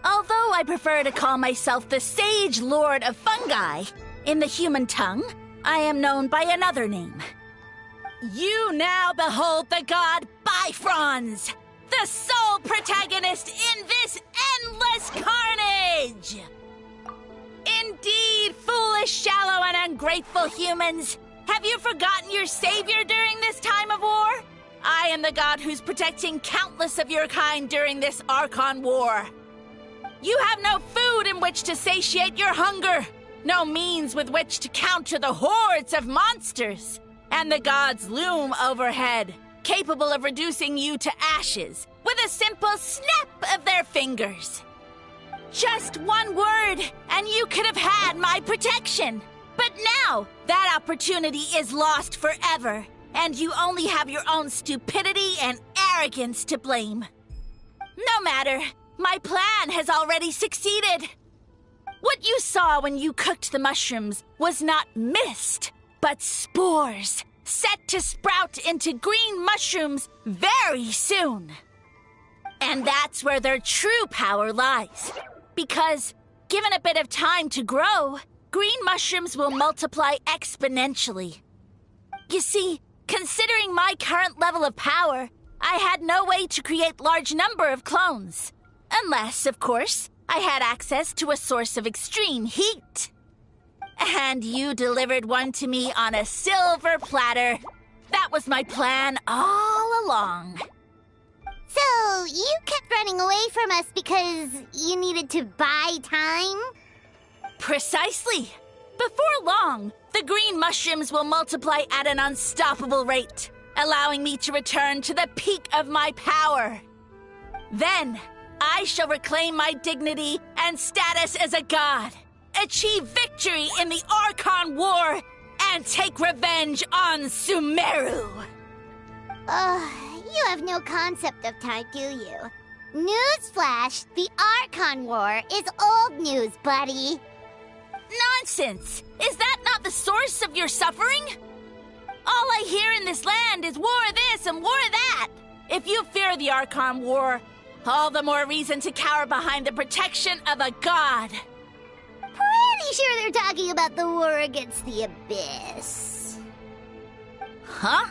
Although I prefer to call myself the Sage Lord of Fungi, in the human tongue, I am known by another name. You now behold the god Bifrons, the sole protagonist in this endless carnage! Indeed, foolish, shallow, and ungrateful humans! Have you forgotten your savior during this time of war? I am the god who's protecting countless of your kind during this Archon War. You have no food in which to satiate your hunger, no means with which to counter the hordes of monsters, and the gods loom overhead, capable of reducing you to ashes with a simple snap of their fingers. Just one word, and you could have had my protection. But now, that opportunity is lost forever, and you only have your own stupidity and arrogance to blame. No matter, my plan has already succeeded. What you saw when you cooked the mushrooms was not mist, but spores, set to sprout into green mushrooms very soon. And that's where their true power lies. Because, given a bit of time to grow, green mushrooms will multiply exponentially. You see, considering my current level of power, I had no way to create large number of clones. Unless, of course, I had access to a source of extreme heat. And you delivered one to me on a silver platter. That was my plan all along. So, you kept running away from us because you needed to buy time? Precisely. Before long, the green mushrooms will multiply at an unstoppable rate, allowing me to return to the peak of my power. Then, I shall reclaim my dignity and status as a god, achieve victory in the Archon War, and take revenge on Sumeru. You have no concept of time, do you? Newsflash, the Archon War is old news, buddy. Nonsense! Is that not the source of your suffering? All I hear in this land is war this and war that. If you fear the Archon War, all the more reason to cower behind the protection of a god. Pretty sure they're talking about the war against the Abyss. Huh?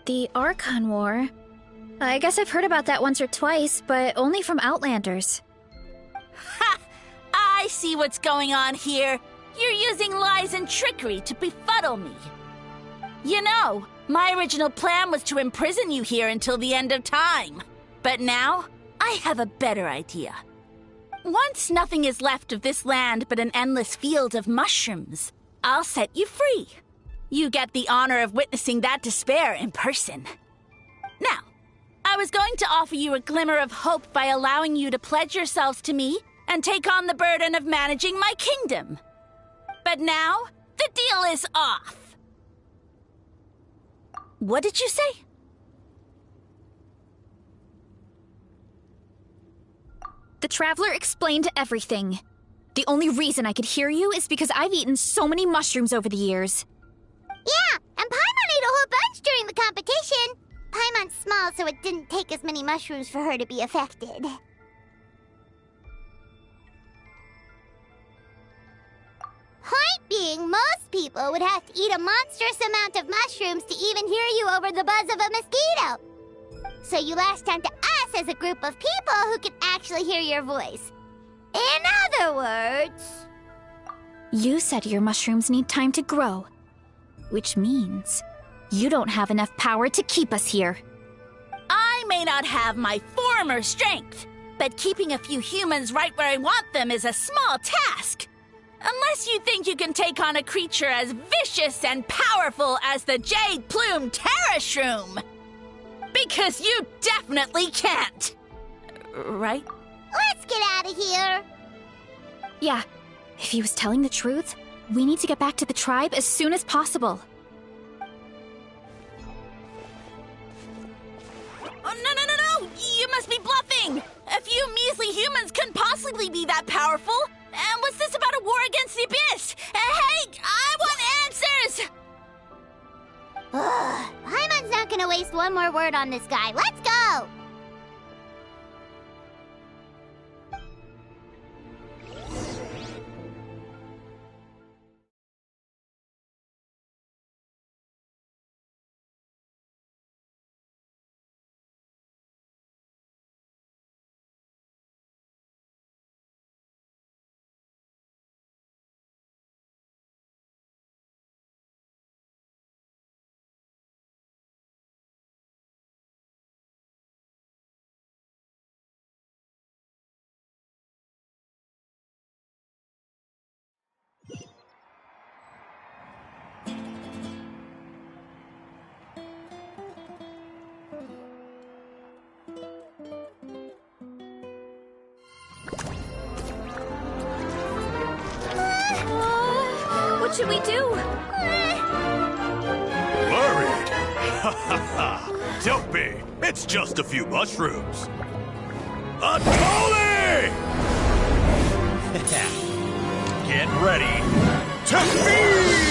The Archon War? I guess I've heard about that once or twice, but only from Outlanders. Ha! I see what's going on here. You're using lies and trickery to befuddle me. You know, my original plan was to imprison you here until the end of time. But now, I have a better idea. Once nothing is left of this land but an endless field of mushrooms, I'll set you free. You get the honor of witnessing that despair in person. Now, I was going to offer you a glimmer of hope by allowing you to pledge yourselves to me and take on the burden of managing my kingdom. But now, the deal is off. What did you say? The Traveler explained everything. The only reason I could hear you is because I've eaten so many mushrooms over the years. Yeah, and Paimon ate a whole bunch during the competition. Paimon's small, so it didn't take as many mushrooms for her to be affected. Point being, most people would have to eat a monstrous amount of mushrooms to even hear you over the buzz of a mosquito. So you latched onto us as a group of people who can actually hear your voice. In other words... You said your mushrooms need time to grow, which means you don't have enough power to keep us here. I may not have my former strength, but keeping a few humans right where I want them is a small task. Unless you think you can take on a creature as vicious and powerful as the Jade-Plume Terrashroom. Because you definitely can't. Right? Let's get out of here. Yeah, if he was telling the truth, we need to get back to the tribe as soon as possible. Oh, no! You must be bluffing! A few measly humans couldn't possibly be that powerful! And what's this about a war against the Abyss? Hey, I want answers! Paimon's not gonna waste one more word on this guy. Let's go! What should we do? Worried? Ha ha ha! Don't be! It's just a few mushrooms! Atoli! Get ready to feast!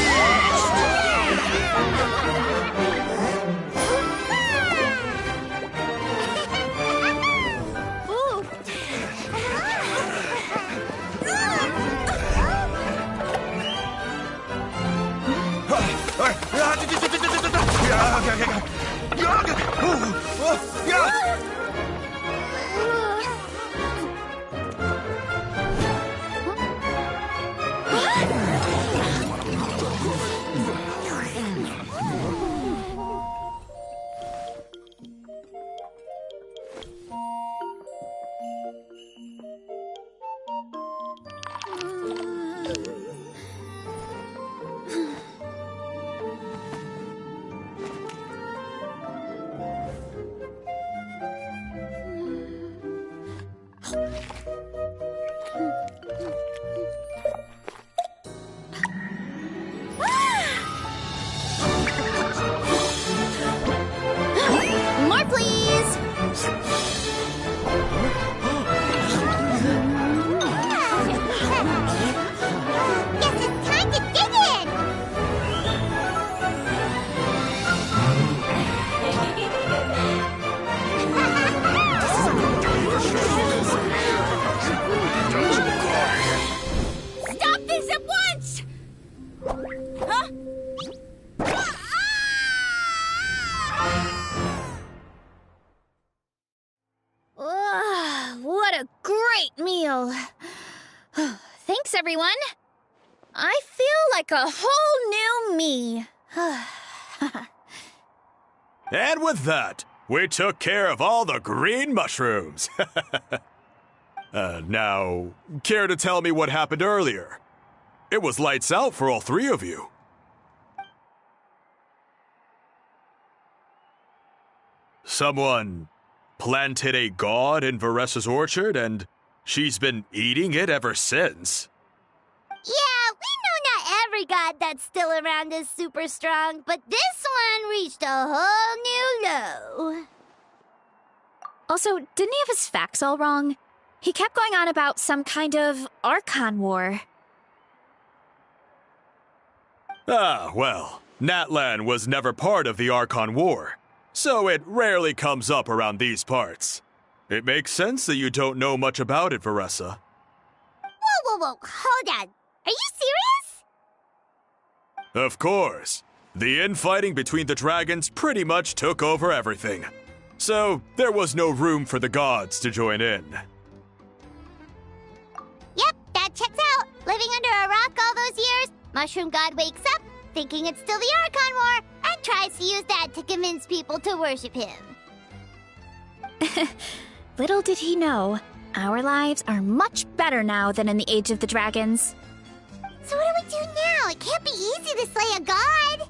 More, please! Guess it's time to dig in! Stop this at once! Huh? What a great meal! Thanks, everyone! I feel like a whole new me. And with that, We took care of all the green mushrooms. Now, care to tell me what happened earlier? It was lights out for all three of you. Someone planted a god in Varesa's orchard, and she's been eating it ever since. Yeah, we know not every god that's still around is super strong, but this one reached a whole new low. Also, didn't he have his facts all wrong? He kept going on about some kind of Archon war. Ah, well, Natlan was never part of the Archon War, so it rarely comes up around these parts. It makes sense that you don't know much about it, Varesa. Whoa, hold on. Are you serious? Of course. The infighting between the dragons pretty much took over everything. So, there was no room for the gods to join in. Yep, that checks out. Living under a rock all those years, Mushroom God wakes up, thinking it's still the Archon War, and tries to use that to convince people to worship him. Little did he know, our lives are much better now than in the Age of the Dragons. So what do we do now? It can't be easy to slay a god.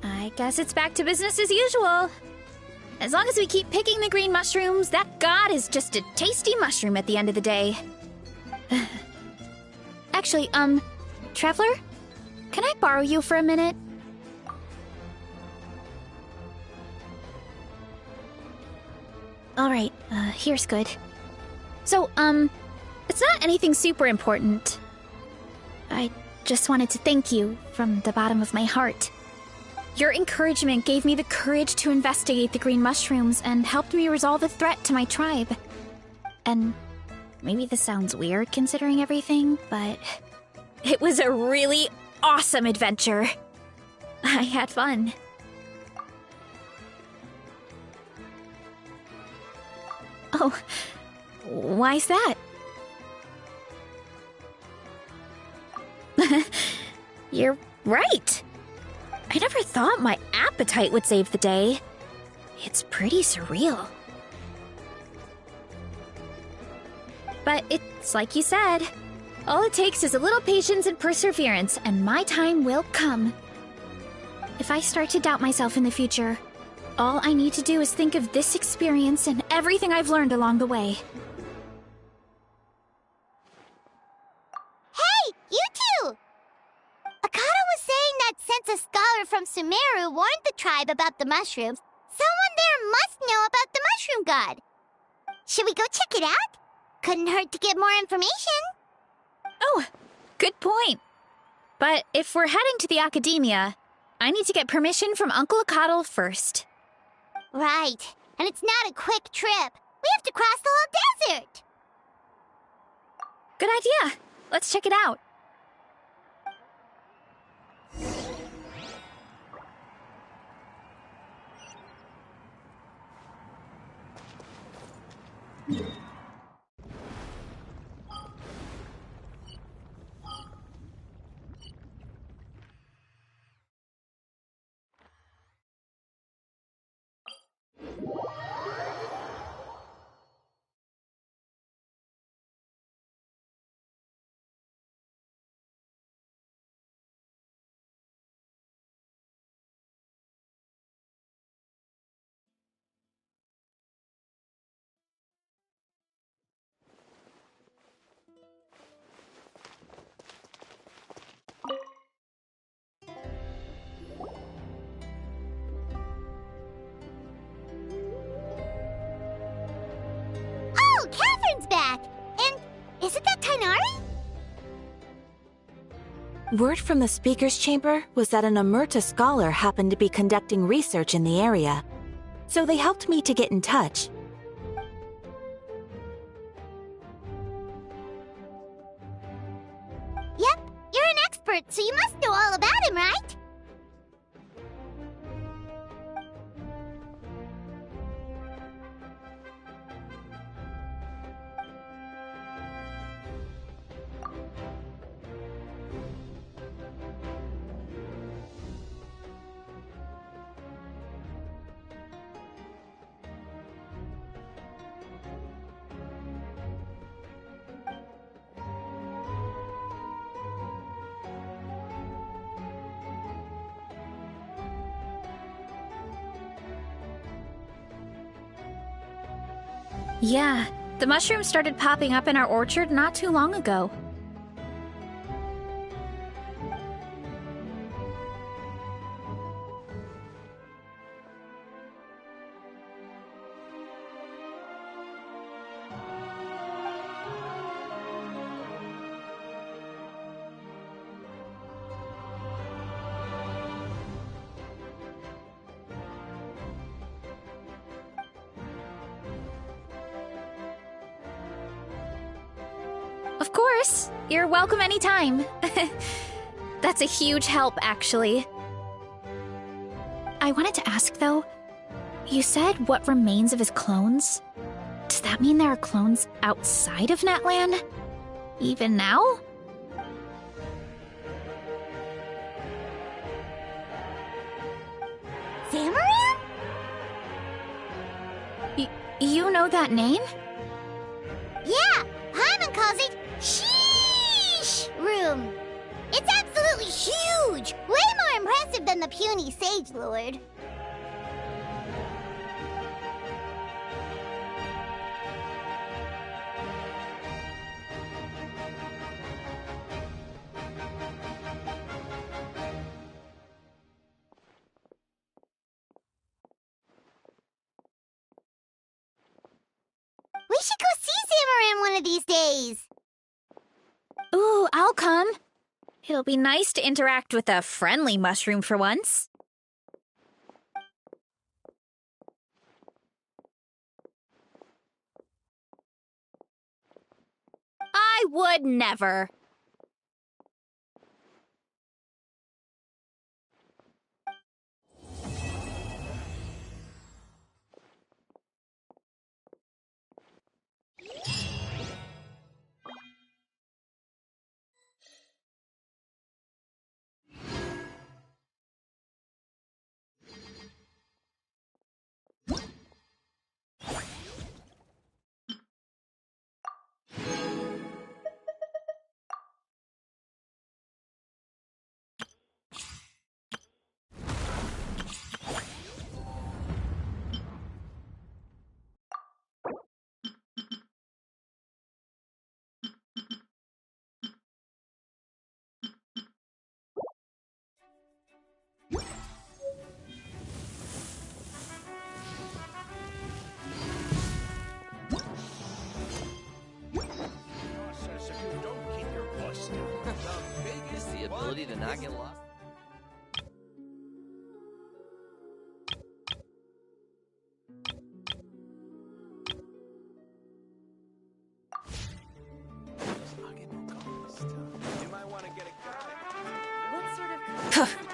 I guess it's back to business as usual. As long as we keep picking the green mushrooms, that god is just a tasty mushroom at the end of the day. Actually, Traveler? Can I borrow you for a minute? Alright, here's good. So, it's not anything super important. I just wanted to thank you from the bottom of my heart. Your encouragement gave me the courage to investigate the green mushrooms and helped me resolve a threat to my tribe. And maybe this sounds weird considering everything, but it was a really awesome adventure. I had fun. Oh, why's that? You're right. I never thought my appetite would save the day. It's pretty surreal. But it's like you said. All it takes is a little patience and perseverance, and my time will come. If I start to doubt myself in the future, all I need to do is think of this experience and everything I've learned along the way. Hey, you two! Akata was saying that since a scholar from Sumeru warned the tribe about the mushrooms, someone there must know about the mushroom god. Should we go check it out? Couldn't hurt to get more information. Oh, good point. But if we're heading to the academia, I need to get permission from Uncle Akatl first. Right, and it's not a quick trip. We have to cross the whole desert. Good idea. Let's check it out. Oh, Catherine's back! And isn't that Tainari? Word from the speaker's chamber was that an Amurta scholar happened to be conducting research in the area, so they helped me to get in touch. Yep, you're an expert, so you must know all about him, right? Yeah, the mushrooms started popping up in our orchard not too long ago. Of course! You're welcome anytime. That's a huge help, actually. I wanted to ask, though, you said what remains of his clones? Does that mean there are clones outside of Natlan? Even now? Zamaram? You know that name? Yeah, Hyman calls it Sheesh Room. It's absolutely huge! Way more impressive than the puny Sage Lord. We should go see Zamaram one of these days. Ooh, I'll come. It'll be nice to interact with a friendly mushroom for once. I would never. Ability to not get lost. You might want to get a guy. What sort of...